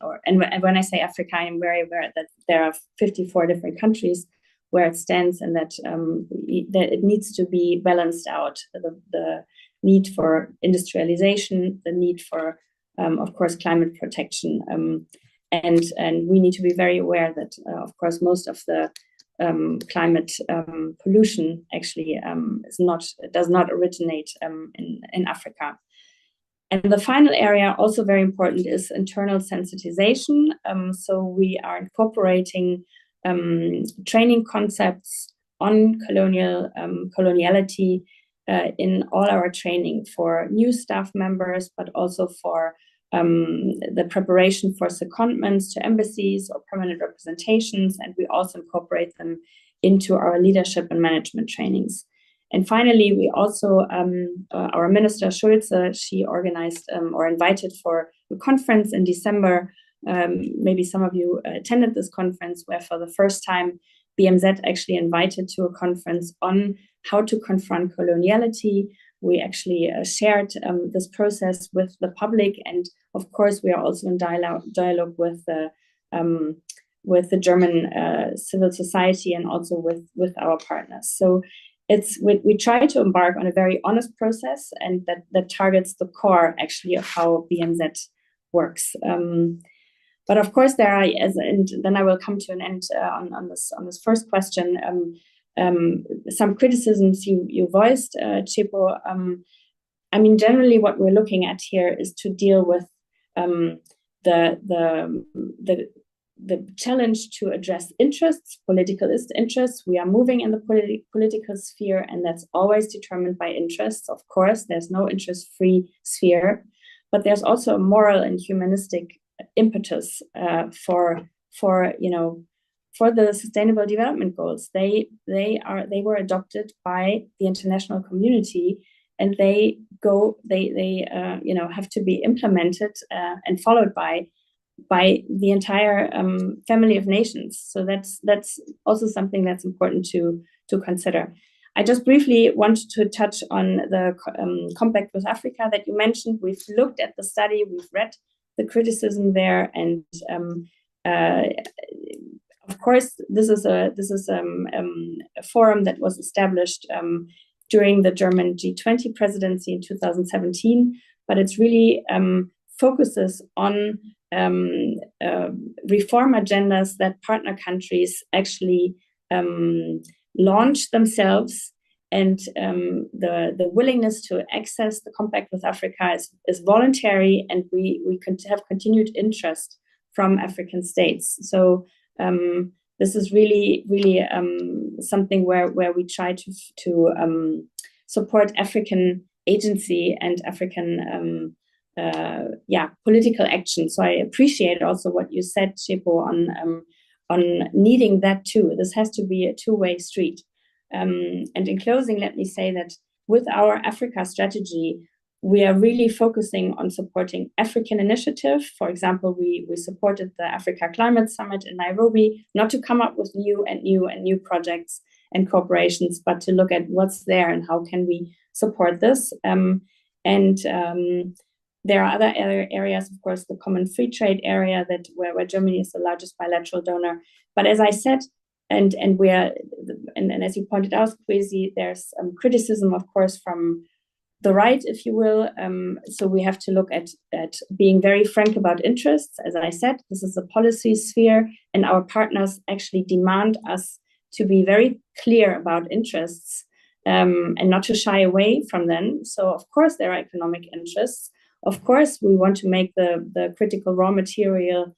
when I say Africa, I'm very aware that there are 54 different countries where it stands, and that it needs to be balanced out. The need for industrialization, the need for of course climate protection, and we need to be very aware that of course most of the climate pollution actually does not originate in Africa. And the final area, also very important, is internal sensitization. So we are incorporating training concepts on coloniality in all our training for new staff members, but also for the preparation for secondments to embassies or permanent representations. And we also incorporate them into our leadership and management trainings. And finally, we also, our Minister Schulze, she organized or invited for a conference in December maybe some of you attended this conference, where for the first time BMZ actually invited to a conference on how to confront coloniality. We actually shared this process with the public, and of course we are also in dialogue with the German civil society and also with our partners. So we try to embark on a very honest process, and that targets the core actually of how BMZ works. But of course, there are, and then I will come to an end on this first question. Some criticisms you voiced, Chepo. I mean, generally, what we're looking at here is to deal with the challenge to address interests, politicalist interests. We are moving in the political sphere, and that's always determined by interests. Of course, there's no interest-free sphere, but there's also a moral and humanistic impetus for the Sustainable Development Goals. They were adopted by the international community, and they have to be implemented and followed by the entire family of nations. So that's also something that's important to consider. I just briefly want to touch on the Compact with Africa that you mentioned. We've looked at the study, we've read the criticism there, and of course, this is a forum that was established during the German G20 presidency in 2017, but it's really focuses on reform agendas that partner countries actually launch themselves, and the willingness to access the Compact with Africa is voluntary, and we have continued interest from African states. So this is really something where we try to support African agency and African political action. So I appreciate also what you said, Chepo, on needing that too. This has to be a two-way street. And in closing, let me say that with our Africa strategy, we are really focusing on supporting African initiative. For example, we supported the Africa Climate Summit in Nairobi, not to come up with new projects and corporations, but to look at what's there and how can we support this. There are other areas, of course, the common free trade area where Germany is the largest bilateral donor. But as I said, and as you pointed out, Kwesi, there's criticism, of course, from the right, if you will. So we have to look at being very frank about interests. As I said, this is a policy sphere, and our partners actually demand us to be very clear about interests and not to shy away from them. So of course there are economic interests. Of course, we want to make the critical raw material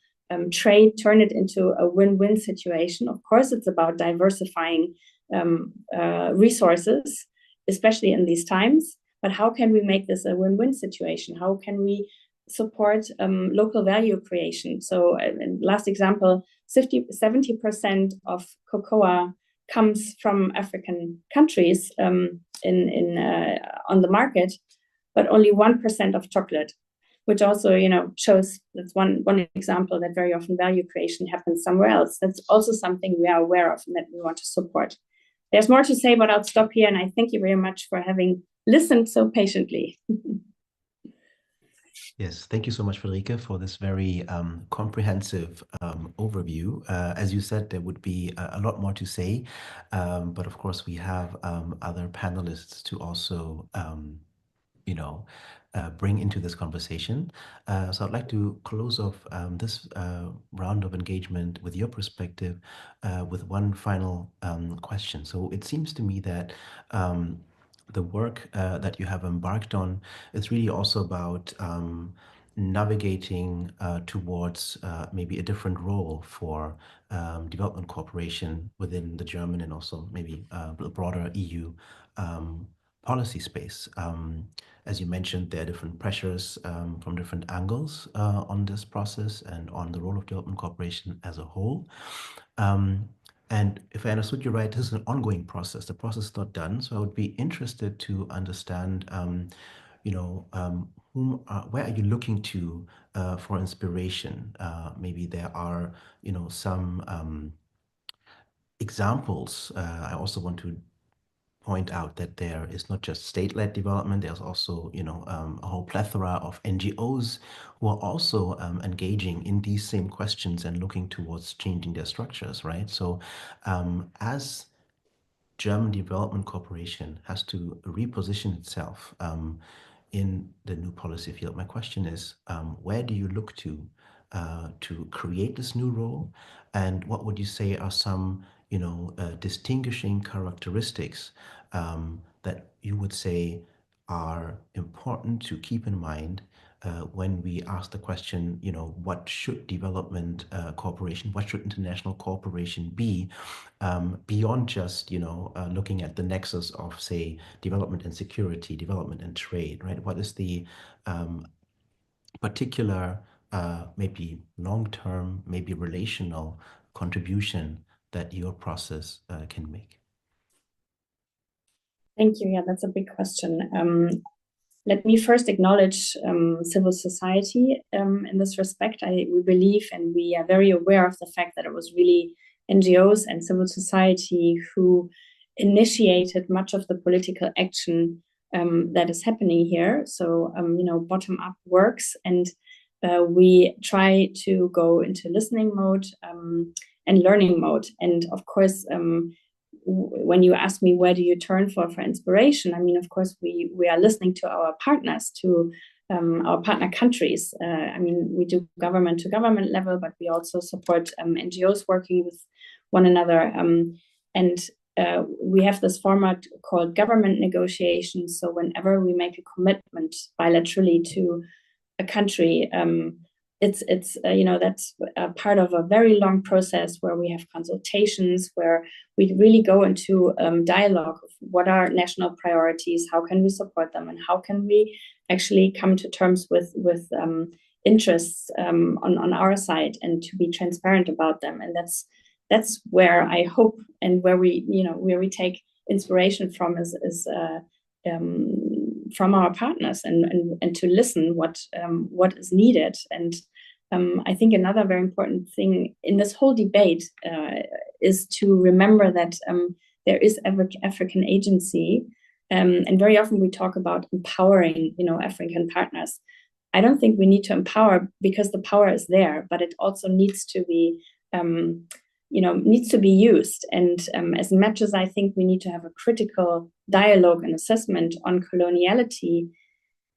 trade, turn it into a win-win situation. Of course, it's about diversifying resources, especially in these times. But how can we make this a win-win situation? How can we support local value creation? So, last example, 70% of cocoa comes from African countries on the market, but only 1% of chocolate, which also, shows that's one example that very often value creation happens somewhere else. That's also something we are aware of and that we want to support. There's more to say, but I'll stop here, and I thank you very much for having listened so patiently. Yes, thank you so much, Friederike, for this very comprehensive overview. As you said, there would be a lot more to say, but of course we have other panelists to also bring into this conversation. So I'd like to close off this round of engagement with your perspective with one final question. So it seems to me that the work that you have embarked on is really also about navigating towards maybe a different role for development cooperation within the German and also maybe the broader EU policy space. As you mentioned, there are different pressures from different angles on this process and on the role of development cooperation as a whole. And if I understood you right, this is an ongoing process. The process is not done. So I would be interested to understand where are you looking to for inspiration? Maybe there are, some examples. I also want to point out that there is not just state-led development, there's also, a whole plethora of NGOs who are also engaging in these same questions and looking towards changing their structures, right? So as German Development Corporation has to reposition itself in the new policy field. My question is, where do you look to create this new role, and what would you say are some, distinguishing characteristics that you would say are important to keep in mind when we ask the question, what should development cooperation, what should international cooperation be, beyond just, looking at the nexus of, say, development and security, development and trade, right? What is the particular, maybe long-term, maybe relational contribution that your process can make? Thank you. Yeah, that's a big question. Let me first acknowledge civil society in this respect. We believe and we are very aware of the fact that it was really NGOs and civil society who initiated much of the political action that is happening here. So, bottom-up works, and we try to go into listening mode and learning mode. And of course, when you ask me where do you turn for inspiration, I mean, of course, we are listening to our partners, to our partner countries. I mean, we do government to government level, but we also support NGOs working with one another. And we have this format called government negotiations. So whenever we make a commitment bilaterally to a country, it's that's a part of a very long process where we have consultations, where we really go into dialogue of what are national priorities, how can we support them, and how can we actually come to terms with interests on our side, and to be transparent about them. And that's where I hope, and where we take inspiration from is from our partners, and to listen what is needed. And I think another very important thing in this whole debate is to remember that there is African agency, and very often we talk about empowering, African partners. I don't think we need to empower, because the power is there, but it also needs to be used. And as much as I think we need to have a critical dialogue and assessment on coloniality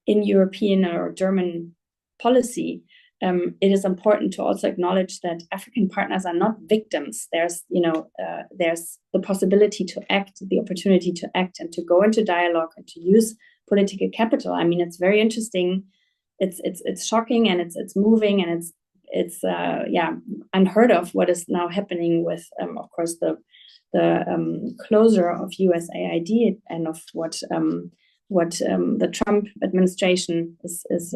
in European or German policy, it is important to also acknowledge that African partners are not victims. There's the possibility to act, the opportunity to act, and to go into dialogue and to use political capital. I mean, it's very interesting. It's shocking, and it's moving, and it's unheard of what is now happening with, of course, the closure of USAID, and of what the Trump administration is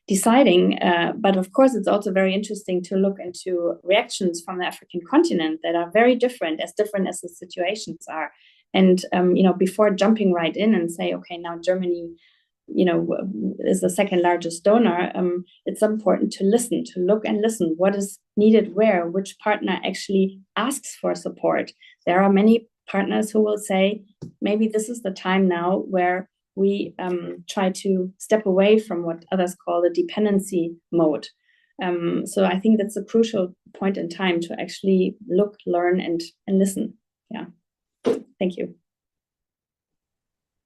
deciding. But of course, it's also very interesting to look into reactions from the African continent that are very different as the situations are. And before jumping right in and say, okay, now Germany is the second largest donor, it's important to listen, to look and listen what is needed where, which partner actually asks for support. There are many partners who will say, maybe this is the time now where we try to step away from what others call the dependency mode. So I think that's a crucial point in time to actually look, learn, and listen. Yeah. Thank you.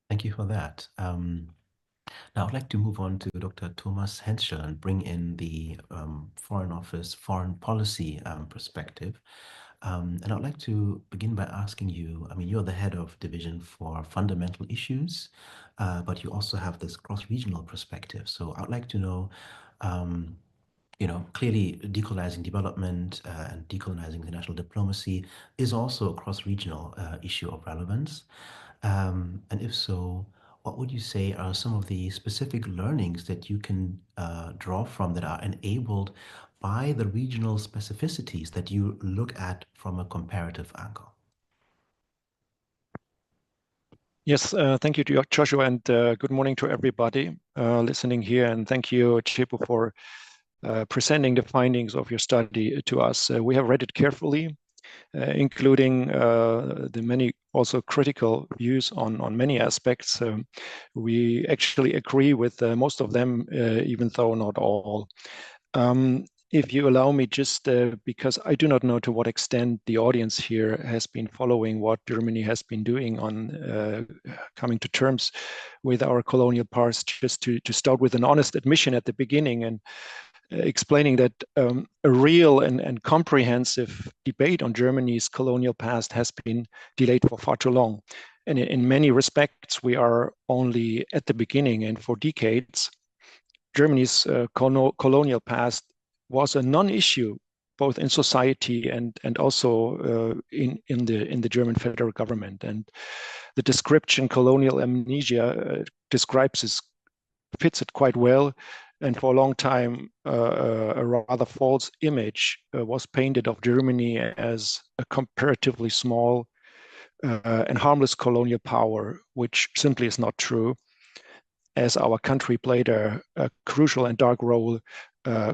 Thank you for that. Now I'd like to move on to Dr. Thomas Henschel and bring in the Foreign Office, foreign policy perspective. And I'd like to begin by asking you, I mean, you're the head of division for fundamental issues, but you also have this cross-regional perspective. So I'd like to know, clearly decolonizing development and decolonizing international diplomacy is also a cross-regional issue of relevance. And if so, what would you say are some of the specific learnings that you can draw from, that are enabled by the regional specificities that you look at from a comparative angle? Yes, thank you to Joshua, and good morning to everybody listening here. And thank you, Chepo, for presenting the findings of your study to us. We have read it carefully, including the many also critical views on many aspects. We actually agree with most of them, even though not all. If you allow me, just because I do not know to what extent the audience here has been following what Germany has been doing on coming to terms with our colonial past, just to start with an honest admission at the beginning and explaining that a real and comprehensive debate on Germany's colonial past has been delayed for far too long. And in many respects, we are only at the beginning, and for decades, Germany's colonial past was a non-issue, both in society and also in the German federal government. And the description colonial amnesia fits it quite well. And for a long time, a rather false image was painted of Germany as a comparatively small and harmless colonial power, which simply is not true, as our country played a crucial and dark role,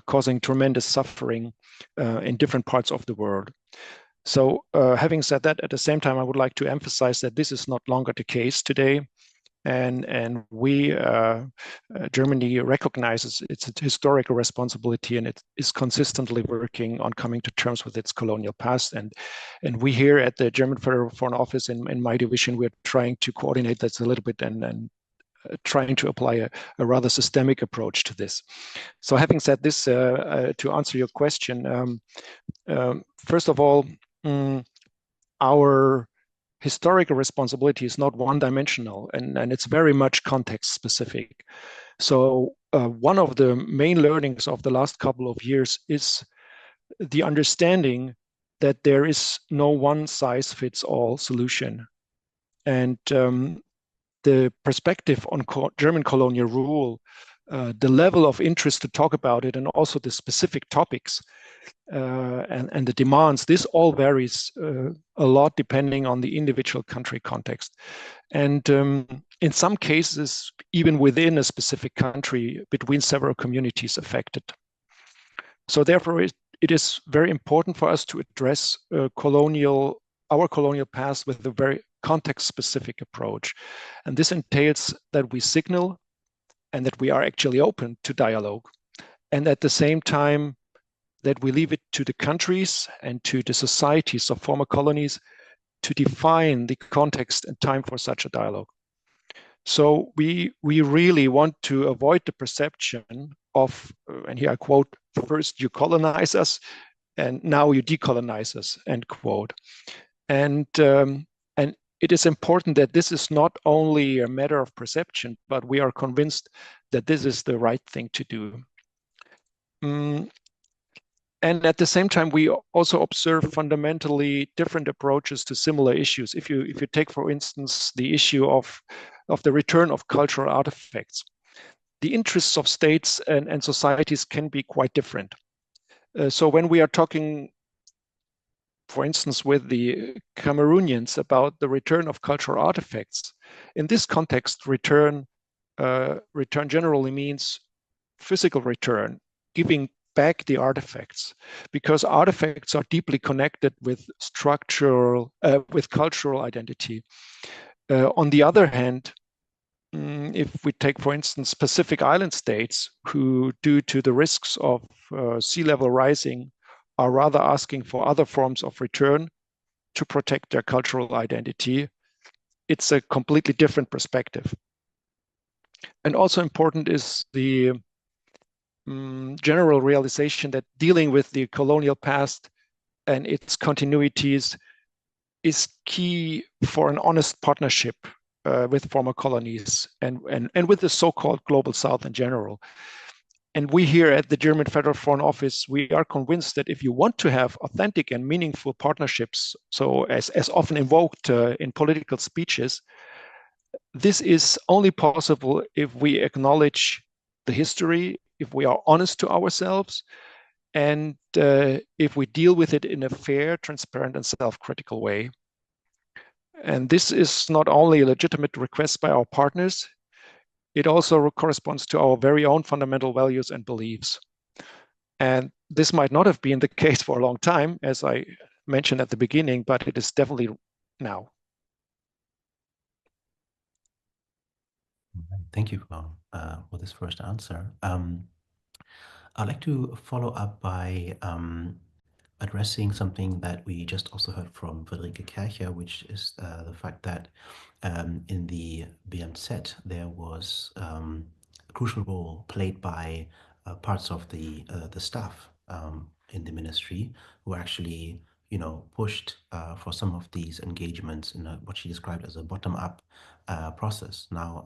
causing tremendous suffering in different parts of the world. So having said that, at the same time, I would like to emphasize that this is not longer the case today. And we, Germany recognizes its historical responsibility, and it is consistently working on coming to terms with its colonial past. And we here at the German Federal Foreign Office in my division, we're trying to coordinate this a little bit and trying to apply a rather systemic approach to this. So having said this, to answer your question, first of all, our historical responsibility is not one-dimensional, and it's very much context-specific. So one of the main learnings of the last couple of years is the understanding that there is no one-size-fits-all solution. And the perspective on German colonial rule, the level of interest to talk about it, and also the specific topics and the demands, this all varies a lot depending on the individual country context. And in some cases, even within a specific country, between several communities affected. So therefore, it is very important for us to address our colonial past with a very context-specific approach. And this entails that we signal and that we are actually open to dialogue. And at the same time, that we leave it to the countries and to the societies of former colonies to define the context and time for such a dialogue. So we really want to avoid the perception of, and here I quote, first you colonize us and now you decolonize us, end quote. And it is important that this is not only a matter of perception, but we are convinced that this is the right thing to do. And at the same time, we also observe fundamentally different approaches to similar issues. If you take, for instance, the issue of the return of cultural artifacts, the interests of states and societies can be quite different. So when we are talking, for instance, with the Cameroonians about the return of cultural artifacts, in this context, return generally means physical return, giving back the artifacts, because artifacts are deeply connected with with cultural identity. On the other hand, if we take, for instance, Pacific Island states who, due to the risks of sea level rising, are rather asking for other forms of return to protect their cultural identity, it's a completely different perspective. And also important is the general realization that dealing with the colonial past and its continuities is key for an honest partnership with former colonies and with the so-called global South in general. And we here at the German Federal Foreign Office, we are convinced that if you want to have authentic and meaningful partnerships, so as often invoked in political speeches, this is only possible if we acknowledge the history, if we are honest to ourselves, and if we deal with it in a fair, transparent, and self-critical way. And this is not only a legitimate request by our partners, it also corresponds to our very own fundamental values and beliefs. And this might not have been the case for a long time, as I mentioned at the beginning, but it is definitely now. Thank you for this first answer. I'd like to follow up by addressing something that we just also heard from Friederike Kercher, which is the fact that in the BMZ there was a crucial role played by parts of the staff in the ministry who actually, pushed for some of these engagements in what she described as a bottom-up process. Now,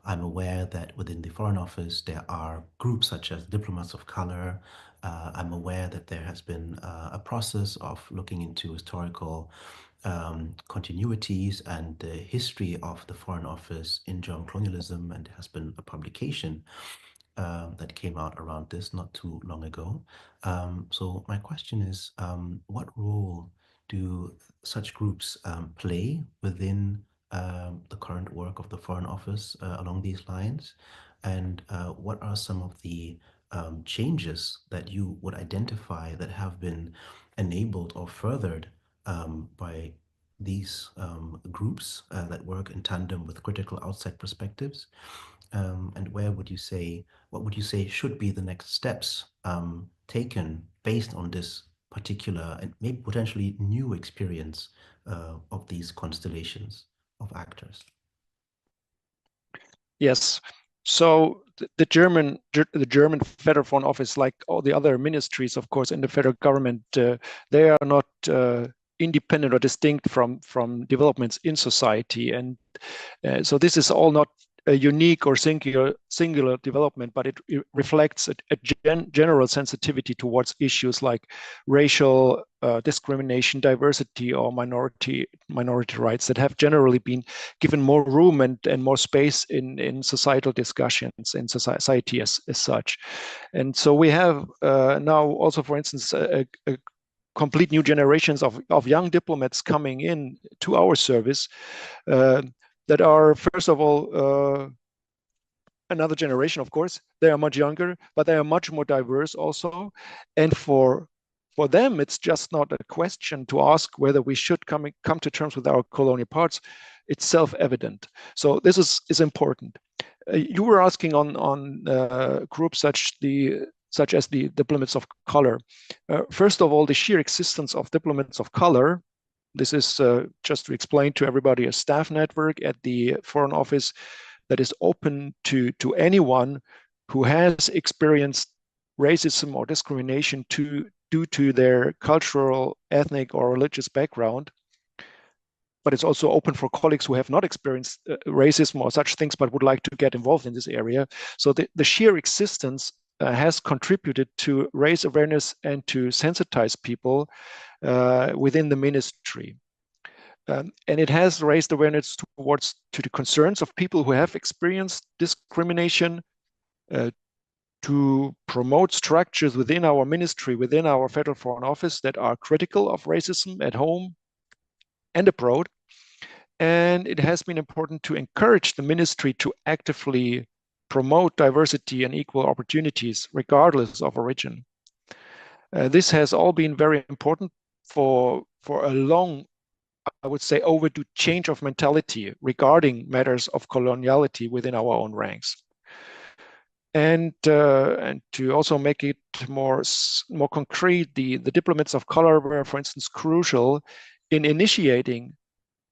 I'm aware that within the Foreign Office, there are groups such as diplomats of color. I'm aware that there has been a process of looking into historical continuities and the history of the Foreign Office in German colonialism, and there has been a publication that came out around this not too long ago. So my question is, what role do such groups play within the current work of the Foreign Office along these lines? And what are some of the changes that you would identify that have been enabled or furthered by these groups that work in tandem with critical outside perspectives? And what would you say should be the next steps taken based on this particular and maybe potentially new experience of these constellations of actors? Yes. So the German Federal Foreign Office, like all the other ministries, of course, in the federal government, they are not independent or distinct from developments in society, and so this is all not a unique or singular development, but it reflects a general sensitivity towards issues like racial discrimination, diversity, or minority rights that have generally been given more room and more space in societal discussions in society as such. And so we have now also, for instance, a complete new generations of young diplomats coming in to our service that are, first of all, another generation, of course. They are much younger, but they are much more diverse also. And for them, it's just not a question to ask whether we should come to terms with our colonial parts. It's self-evident. So this is important. You were asking on groups such as the diplomats of color. First of all, the sheer existence of diplomats of color. This is just to explain to everybody a staff network at the Foreign Office that is open to anyone who has experienced racism or discrimination due to their cultural, ethnic, or religious background. But it's also open for colleagues who have not experienced racism or such things, but would like to get involved in this area. So the sheer existence has contributed to raise awareness and to sensitize people within the ministry. And it has raised awareness to the concerns of people who have experienced discrimination, to promote structures within our ministry, within our Federal Foreign Office that are critical of racism at home and abroad. And it has been important to encourage the ministry to actively promote diversity and equal opportunities, regardless of origin. This has all been very important for a long, I would say, overdue change of mentality regarding matters of coloniality within our own ranks. And to also make it more concrete, the diplomats of color were, for instance, crucial in initiating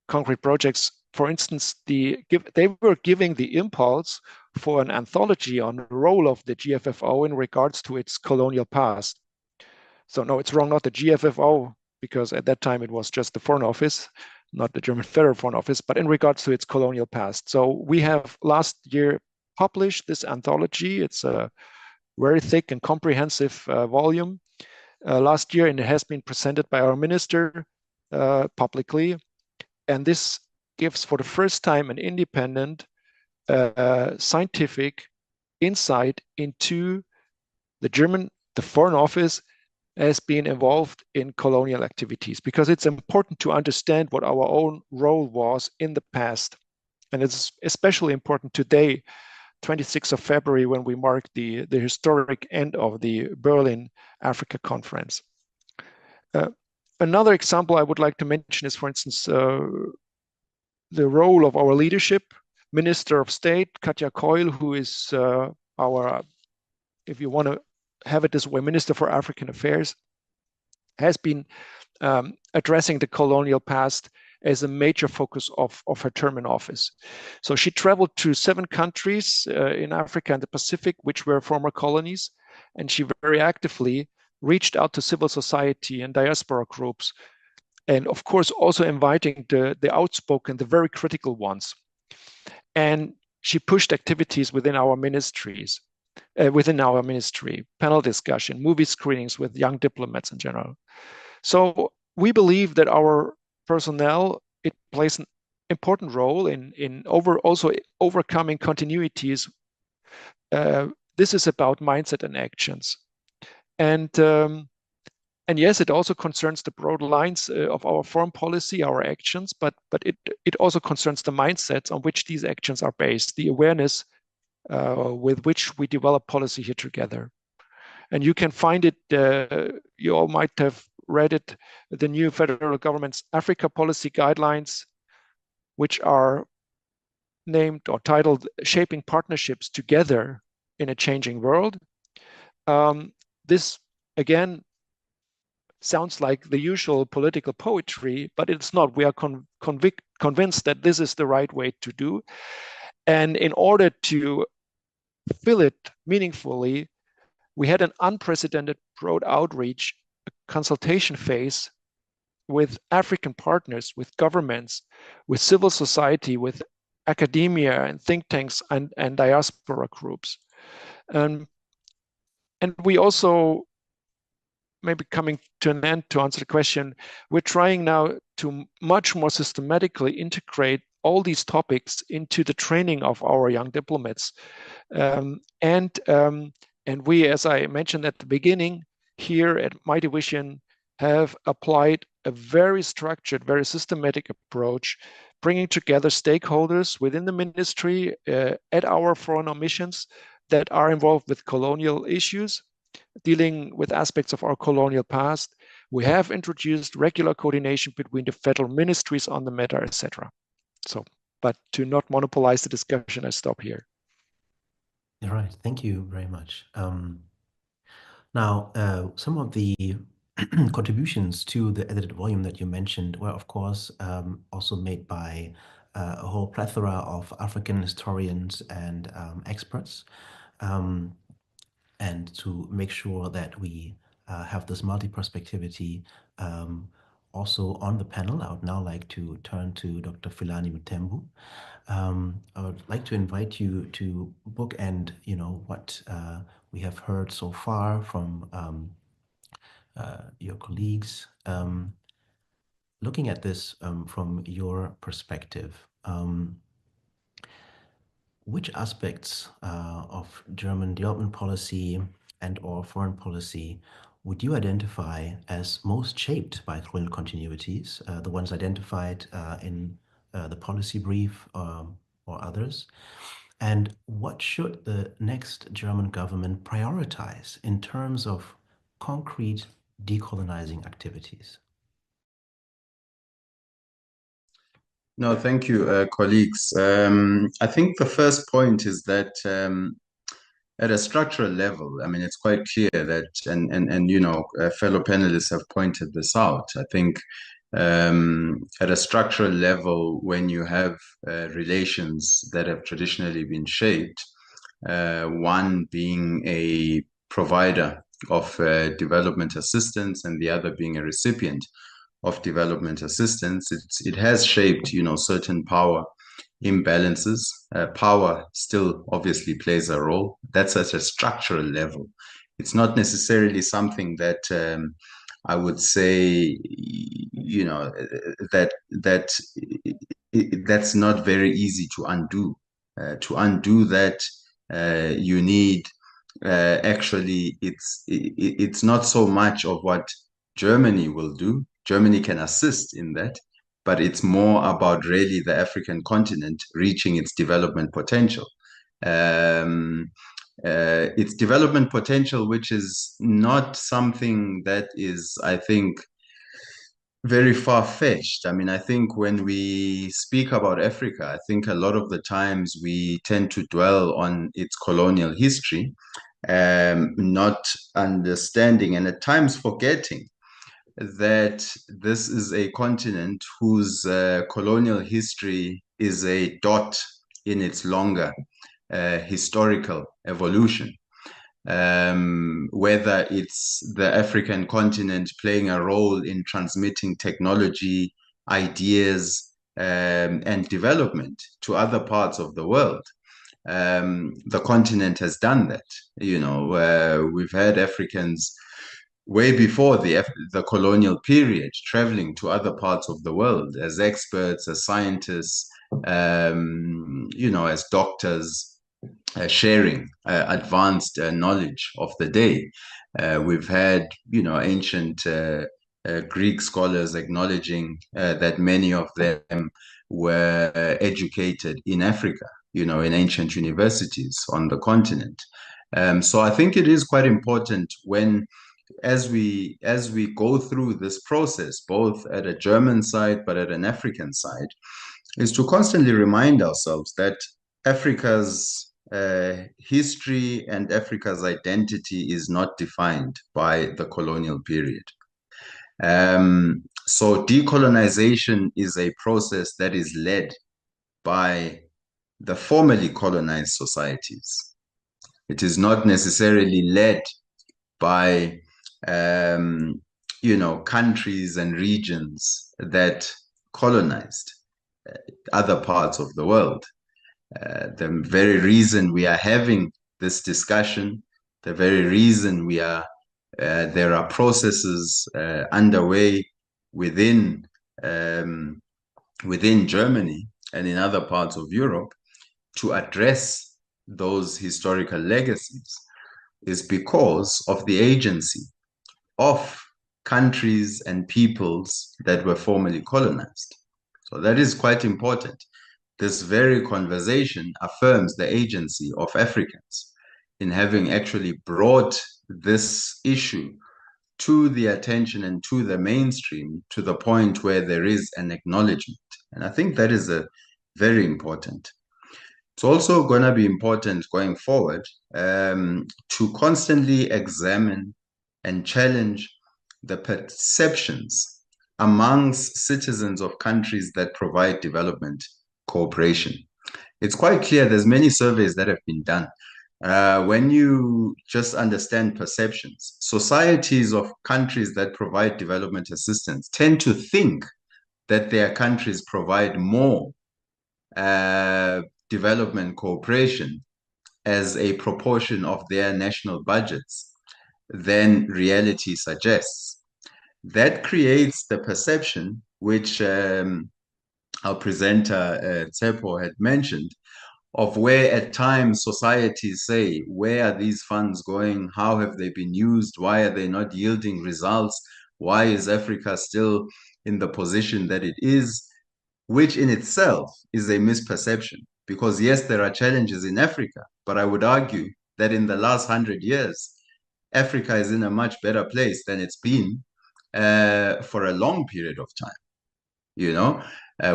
concrete projects. For instance, they were giving the impulse for an anthology on the role of the GFFO in regards to its colonial past. So no, it's wrong, not the GFFO, because at that time it was just the Foreign Office, not the German Federal Foreign Office, but in regards to its colonial past. So we have last year published this anthology. It's a very thick and comprehensive volume last year, and it has been presented by our minister publicly. And this gives, for the first time, an independent scientific insight into the Foreign Office has been involved in colonial activities, because it's important to understand what our own role was in the past. And it's especially important today, 26th of February, when we mark the historic end of the Berlin Africa Conference. Another example I would like to mention is, for instance, the role of our leadership, Minister of State, Katja Coyle, who is our, if you want to have it this way, Minister for African Affairs, has been addressing the colonial past as a major focus of her term in office. So she traveled to 7 countries in Africa and the Pacific, which were former colonies, and she very actively reached out to civil society and diaspora groups, and of course also inviting the outspoken, the very critical ones. And she pushed activities within our ministries, within our ministry, panel discussion, movie screenings with young diplomats in general. So we believe that our personnel, it plays an important role in also overcoming continuities. This is about mindset and actions. And yes, it also concerns the broad lines of our foreign policy, our actions, but it also concerns the mindsets on which these actions are based, the awareness with which we develop policy here together. And you can find it, you all might have read it, the new federal government's Africa policy guidelines, which are named or titled Shaping Partnerships Together in a Changing World. This, again, sounds like the usual political poetry, but it's not. We are convinced that this is the right way to do. And in order to fill it meaningfully, we had an unprecedented broad outreach, consultation phase with African partners, with governments, with civil society, with academia and think tanks and diaspora groups. And we also, maybe coming to an end to answer the question, we're trying now to much more systematically integrate all these topics into the training of our young diplomats. And we, as I mentioned at the beginning, here at my division have applied a very structured, very systematic approach, bringing together stakeholders within the ministry at our foreign missions that are involved with colonial issues, dealing with aspects of our colonial past. We have introduced regular coordination between the federal ministries on the matter, etc. So, but to not monopolize the discussion, I stop here. All right, thank you very much. Now, some of the contributions to the edited volume that you mentioned were, of course, also made by a whole plethora of African historians and experts. And to make sure that we have this multi-perspectivity also on the panel, I would now like to turn to Dr. Filani Mutembu. I would like to invite you to bookend, what we have heard so far from your colleagues. Looking at this from your perspective, which aspects of German development policy and/or foreign policy would you identify as most shaped by colonial continuities, the ones identified in the policy brief or others? And what should the next German government prioritize in terms of concrete decolonizing activities? No, thank you, colleagues. I think the first point is that at a structural level, I mean, it's quite clear that, and fellow panelists have pointed this out. I think at a structural level, when you have relations that have traditionally been shaped, one being a provider of development assistance and the other being a recipient of development assistance, it has shaped, certain power imbalances. Power still obviously plays a role. That's at a structural level. It's not necessarily something that I would say, that's not very easy to undo. To undo that, you need actually it's not so much of what Germany will do. Germany can assist in that, but it's more about really the African continent reaching its development potential. Its development potential, which is not something that is, I think, very far-fetched. I mean, I think when we speak about Africa, I think a lot of the times we tend to dwell on its colonial history, not understanding and at times forgetting that this is a continent whose colonial history is a dot in its longer historical evolution. Whether it's the African continent playing a role in transmitting technology, ideas, and development to other parts of the world. The continent has done that. You know, we've had Africans way before the colonial period traveling to other parts of the world as experts, as scientists, you know, as doctors, sharing advanced knowledge of the day. We've had, you know, ancient Greek scholars acknowledging that many of them were educated in Africa, you know, in ancient universities on the continent. So I think it is quite important when, as we go through this process, both at a German side but at an African side, is to constantly remind ourselves that Africa's history and Africa's identity is not defined by the colonial period. So decolonization is a process that is led by the formerly colonized societies. It is not necessarily led by, you know, countries and regions that colonized other parts of the world. The very reason we are having this discussion, the very reason we are there are processes underway within Germany and in other parts of Europe to address those historical legacies, is because of the agency of countries and peoples that were formerly colonized. So that is quite important. This very conversation affirms the agency of Africans in having actually brought this issue to the attention and to the mainstream to the point where there is an acknowledgement. And I think that is very important. It's also going to be important going forward to constantly examine and challenge the perceptions amongst citizens of countries that provide development cooperation. It's quite clear there's many surveys that have been done. When you just understand perceptions, societies of countries that provide development assistance tend to think that their countries provide more development cooperation as a proportion of their national budgets than reality suggests. That creates the perception, which our presenter Tsepo had mentioned, of where at times societies say, where are these funds going? How have they been used? Why are they not yielding results? Why is Africa still in the position that it is? Which in itself is a misperception, because yes, there are challenges in Africa, but I would argue that in the last 100 years, Africa is in a much better place than it's been for a long period of time, you know,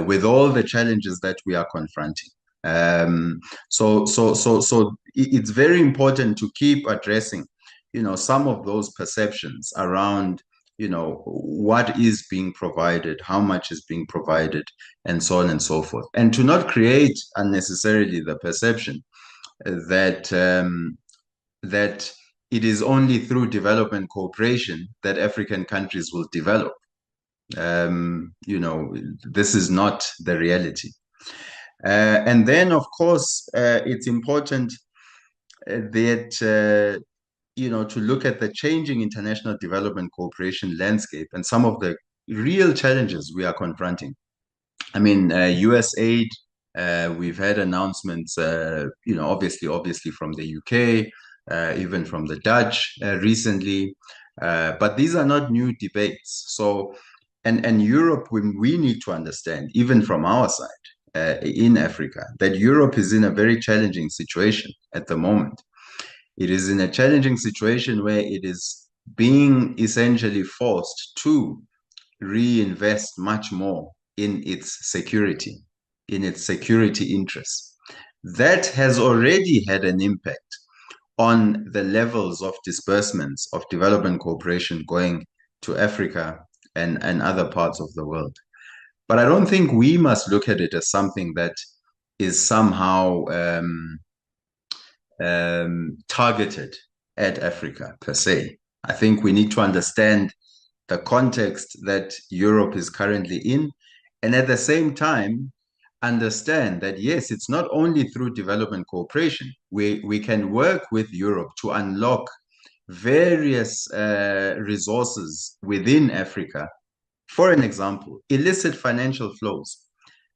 with all the challenges that we are confronting. So it's very important to keep addressing, you know, some of those perceptions around, you know, what is being provided, how much is being provided, and so on and so forth, and to not create unnecessarily the perception that that it is only through development cooperation that African countries will develop. You know, this is not the reality. And then, of course, it's important that, you know, to look at the changing international development cooperation landscape and some of the real challenges we are confronting. I mean, US aid, we've had announcements, you know, obviously from the UK, even from the Dutch recently. But these are not new debates. So, and Europe, we need to understand, even from our side in Africa, that Europe is in a very challenging situation at the moment. It is in a challenging situation where it is being essentially forced to reinvest much more in its security interests. That has already had an impact on the levels of disbursements of development cooperation going to Africa and other parts of the world. But I don't think we must look at it as something that is somehow targeted at Africa per se. I think we need to understand the context that Europe is currently in, and at the same time, understand that yes, it's not only through development cooperation. We can work with Europe to unlock various resources within Africa. For an example, illicit financial flows.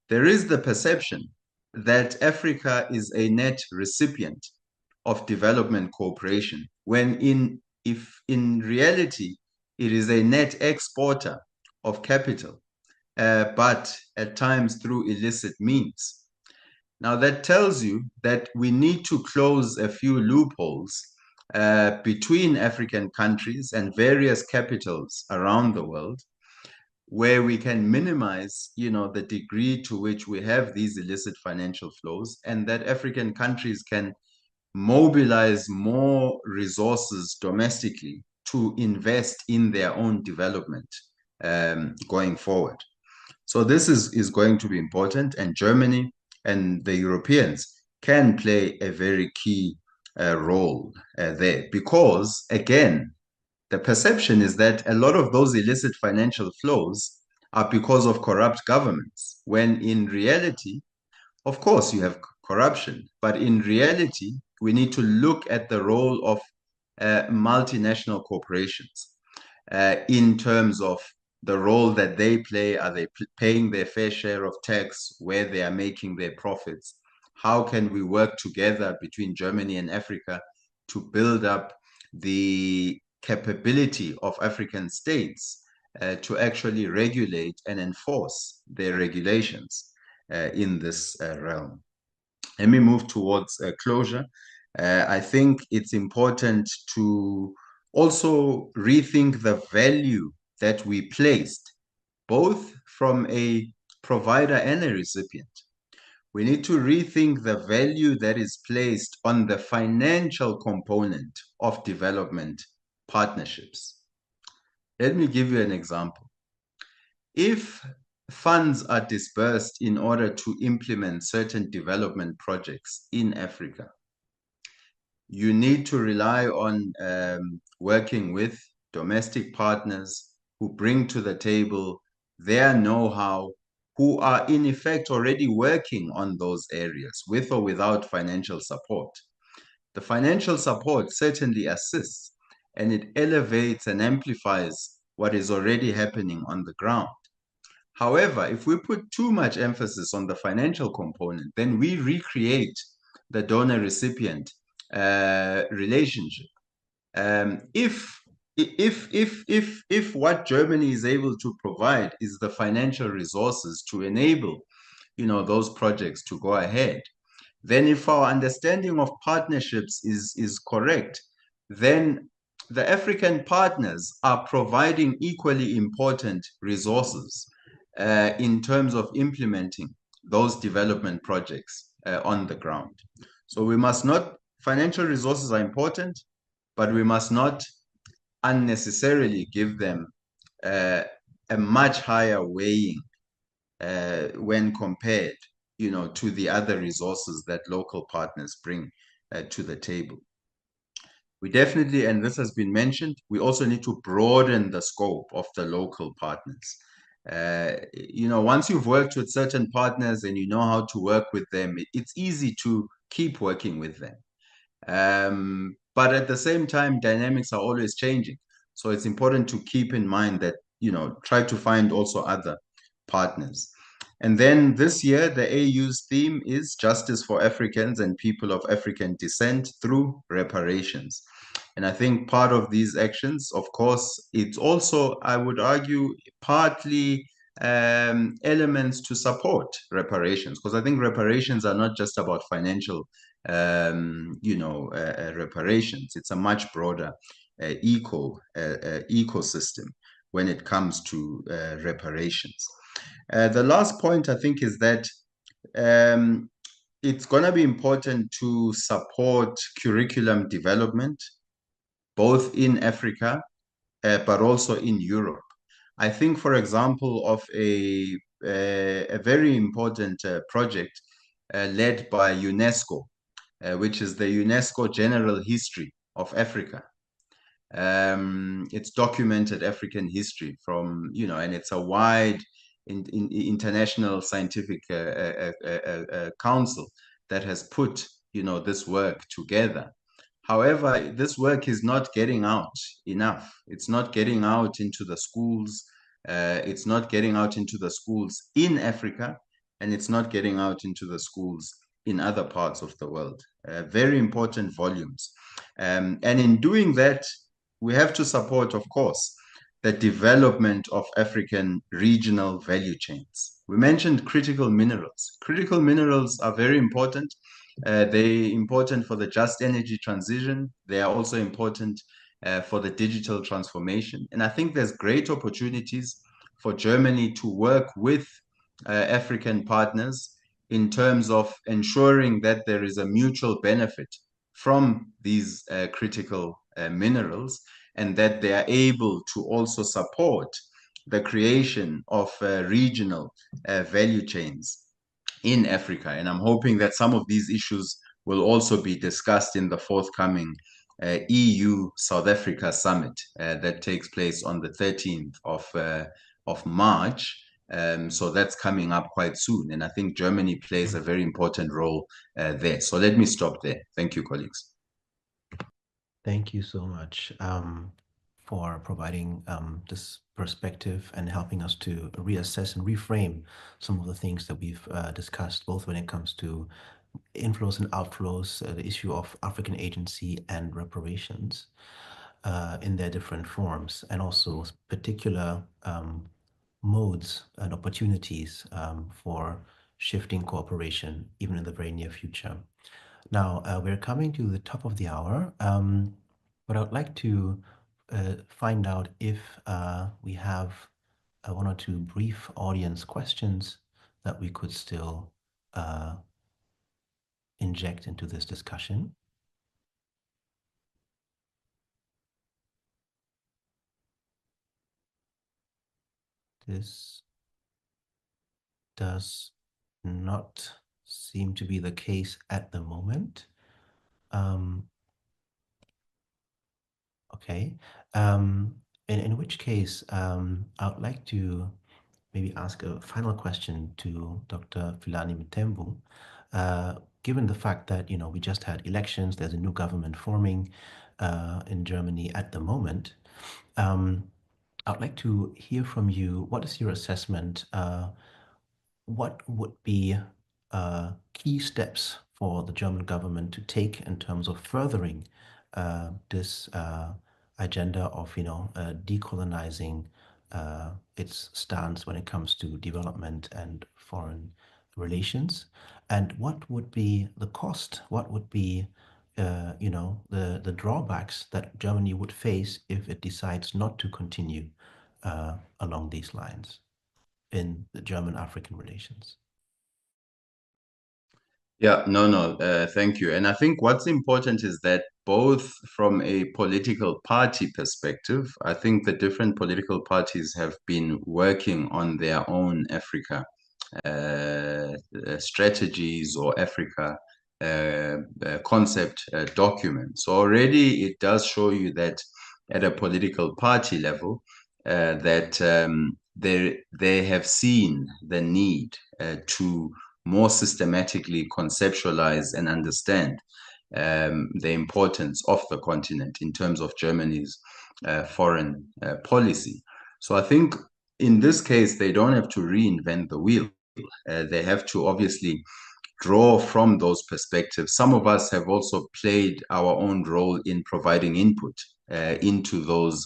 There is the perception that Africa is a net recipient of development cooperation, when in reality, it is a net exporter of capital, but at times through illicit means. Now, that tells you that we need to close a few loopholes between African countries and various capitals around the world, where we can minimize, the degree to which we have these illicit financial flows, and that African countries can mobilize more resources domestically to invest in their own development going forward. So this is going to be important, and Germany and the Europeans can play a very key role there, because again, the perception is that a lot of those illicit financial flows are because of corrupt governments, when in reality, of course, you have corruption, but in reality, we need to look at the role of multinational corporations in terms of the role that they play. Are they paying their fair share of tax where they are making their profits? How can we work together between Germany and Africa to build up the capability of African states to actually regulate and enforce their regulations in this realm? Let me move towards closure. I think it's important to also rethink the value that we placed, both from a provider and a recipient. We need to rethink the value that is placed on the financial component of development partnerships. Let me give you an example. If funds are disbursed in order to implement certain development projects in Africa, you need to rely on working with domestic partners who bring to the table their know-how, who are in effect already working on those areas with or without financial support. The financial support certainly assists, and it elevates and amplifies what is already happening on the ground. However, if we put too much emphasis on the financial component, then we recreate the donor-recipient relationship. If what Germany is able to provide is the financial resources to enable, those projects to go ahead, then if our understanding of partnerships is correct, then the African partners are providing equally important resources in terms of implementing those development projects on the ground. So we must not, financial resources are important, but we must not unnecessarily give them a much higher weighing when compared, to the other resources that local partners bring to the table. We definitely, and this has been mentioned, we also need to broaden the scope of the local partners. Once you've worked with certain partners and you know how to work with them, it's easy to keep working with them. But at the same time, dynamics are always changing. So it's important to keep in mind that, try to find also other partners. And then this year, the AU's theme is justice for Africans and people of African descent through reparations. And I think part of these actions, of course, it's also, I would argue, partly elements to support reparations, because I think reparations are not just about financial, reparations. It's a much broader ecosystem when it comes to reparations. The last point, I think, is that it's going to be important to support curriculum development, both in Africa, but also in Europe. I think, for example, of a very important project led by UNESCO, which is the UNESCO General History of Africa. It's documented African history from, and it's a wide international scientific council that has put, this work together. However, this work is not getting out enough. It's not getting out into the schools. It's not getting out into the schools in Africa, and it's not getting out into the schools in other parts of the world. Very important volumes. And in doing that, we have to support, of course, the development of African regional value chains. We mentioned critical minerals. Critical minerals are very important. They're important for the just energy transition. They are also important for the digital transformation. And I think there's great opportunities for Germany to work with African partners in terms of ensuring that there is a mutual benefit from these critical minerals, and that they are able to also support the creation of regional value chains in Africa. And I'm hoping that some of these issues will also be discussed in the forthcoming EU South Africa summit that takes place on the 13th of March. So that's coming up quite soon. And I think Germany plays a very important role there. So let me stop there. Thank you, colleagues. Thank you so much for providing this perspective and helping us to reassess and reframe some of the things that we've discussed, both when it comes to inflows and outflows, the issue of African agency and reparations in their different forms, and also particular modes and opportunities for shifting cooperation, even in the very near future. Now, we're coming to the top of the hour, but I would like to find out if we have one or two brief audience questions that we could still inject into this discussion. This does not seem to be the case at the moment. Okay. In which case, I would like to maybe ask a final question to Dr. Filani Mthembu. Given the fact that, we just had elections, there's a new government forming in Germany at the moment, I would like to hear from you, what is your assessment? What would be key steps for the German government to take in terms of furthering this agenda of, decolonizing its stance when it comes to development and foreign relations? And what would be the cost? What would be, the drawbacks that Germany would face if it decides not to continue along these lines in the German-African relations? Yeah, no, thank you. And I think what's important is that both from a political party perspective, I think the different political parties have been working on their own Africa strategies or Africa concept documents. So already it does show you that at a political party level, that they have seen the need to more systematically conceptualize and understand the importance of the continent in terms of Germany's foreign policy. So I think in this case, they don't have to reinvent the wheel. They have to obviously draw from those perspectives. Some of us have also played our own role in providing input into those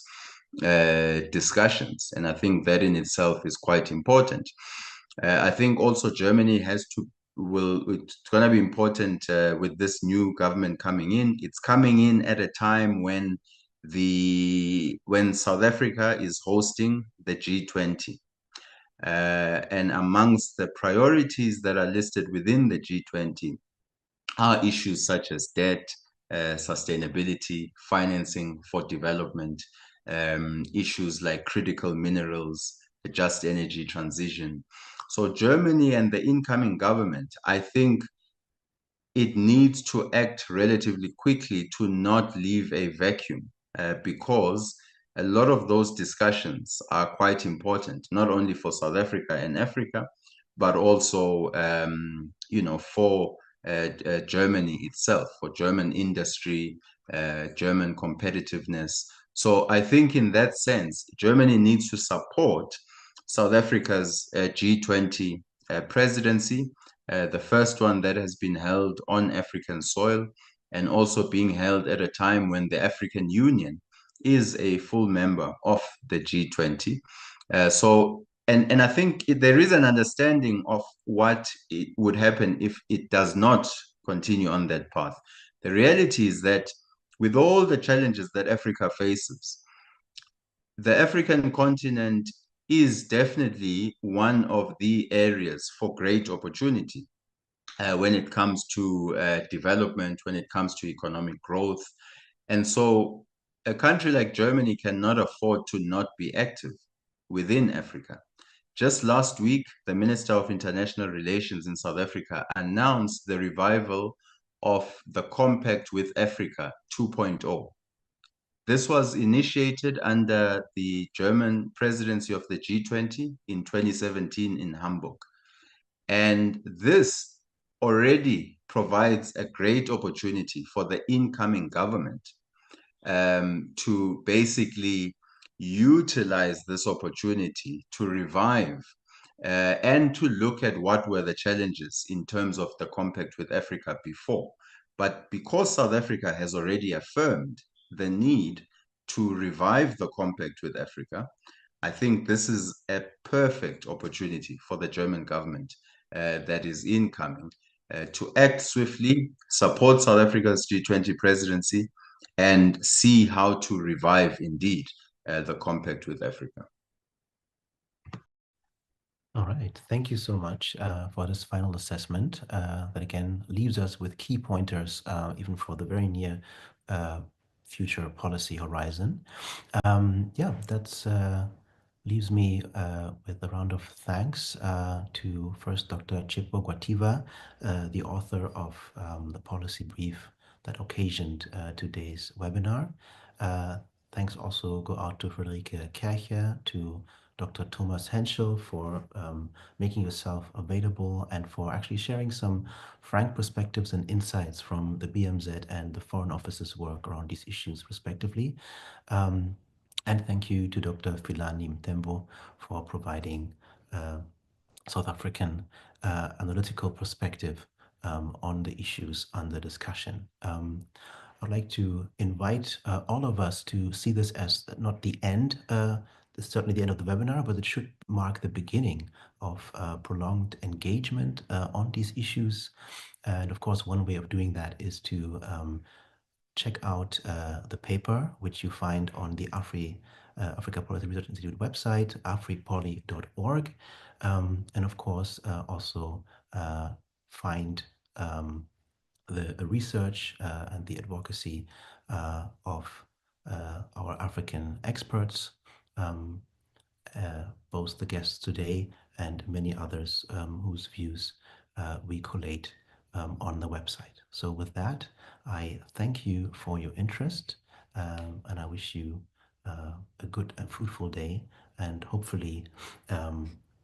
discussions. And I think that in itself is quite important. I think also Germany it's going to be important with this new government coming in. It's coming in at a time when South Africa is hosting the G20. And amongst the priorities that are listed within the G20 are issues such as debt, sustainability, financing for development, issues like critical minerals, just energy transition. So Germany and the incoming government, I think it needs to act relatively quickly to not leave a vacuum, because a lot of those discussions are quite important, not only for South Africa and Africa, but also, for Germany itself, for German industry, German competitiveness. So I think in that sense, Germany needs to support South Africa's G20 presidency, the first one that has been held on African soil, and also being held at a time when the African Union is a full member of the G20. And I think there is an understanding of what it would happen if it does not continue on that path. The reality is that with all the challenges that Africa faces, the African continent is definitely one of the areas for great opportunity when it comes to development, when it comes to economic growth. And so a country like Germany cannot afford to not be active within Africa. Just last week, the Minister of International Relations in South Africa announced the revival of the Compact with Africa 2.0. This was initiated under the German presidency of the G20 in 2017 in Hamburg. And this already provides a great opportunity for the incoming government to basically utilize this opportunity to revive and to look at what were the challenges in terms of the Compact with Africa before. But because South Africa has already affirmed the need to revive the Compact with Africa, I think this is a perfect opportunity for the German government that is incoming to act swiftly, support South Africa's G20 presidency, and see how to revive indeed the Compact with Africa. All right, thank you so much for this final assessment that again leaves us with key pointers even for the very near future policy horizon. That's leaves me with a round of thanks to first Dr. Tshepho Gwativa, the author of the policy brief that occasioned today's webinar. Thanks also go out to Friederike Kercher, to Dr. Thomas Henschel for making yourself available and for actually sharing some frank perspectives and insights from the BMZ and the Foreign Office's work around these issues respectively. And thank you to Dr. Philani Mthembu for providing South African analytical perspective on the issues under discussion. I'd like to invite all of us to see this as not the end, certainly the end of the webinar, but it should mark the beginning of prolonged engagement on these issues. And of course, one way of doing that is to check out the paper, which you find on the Africa Policy Research Institute website, afripoly.org. And of course, also find the research and the advocacy of our African experts, both the guests today and many others whose views we collate on the website. So with that, I thank you for your interest and I wish you a good and fruitful day and hopefully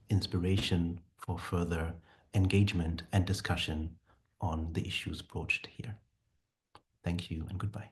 inspiration for further engagement and discussion on the issues broached here. Thank you and goodbye.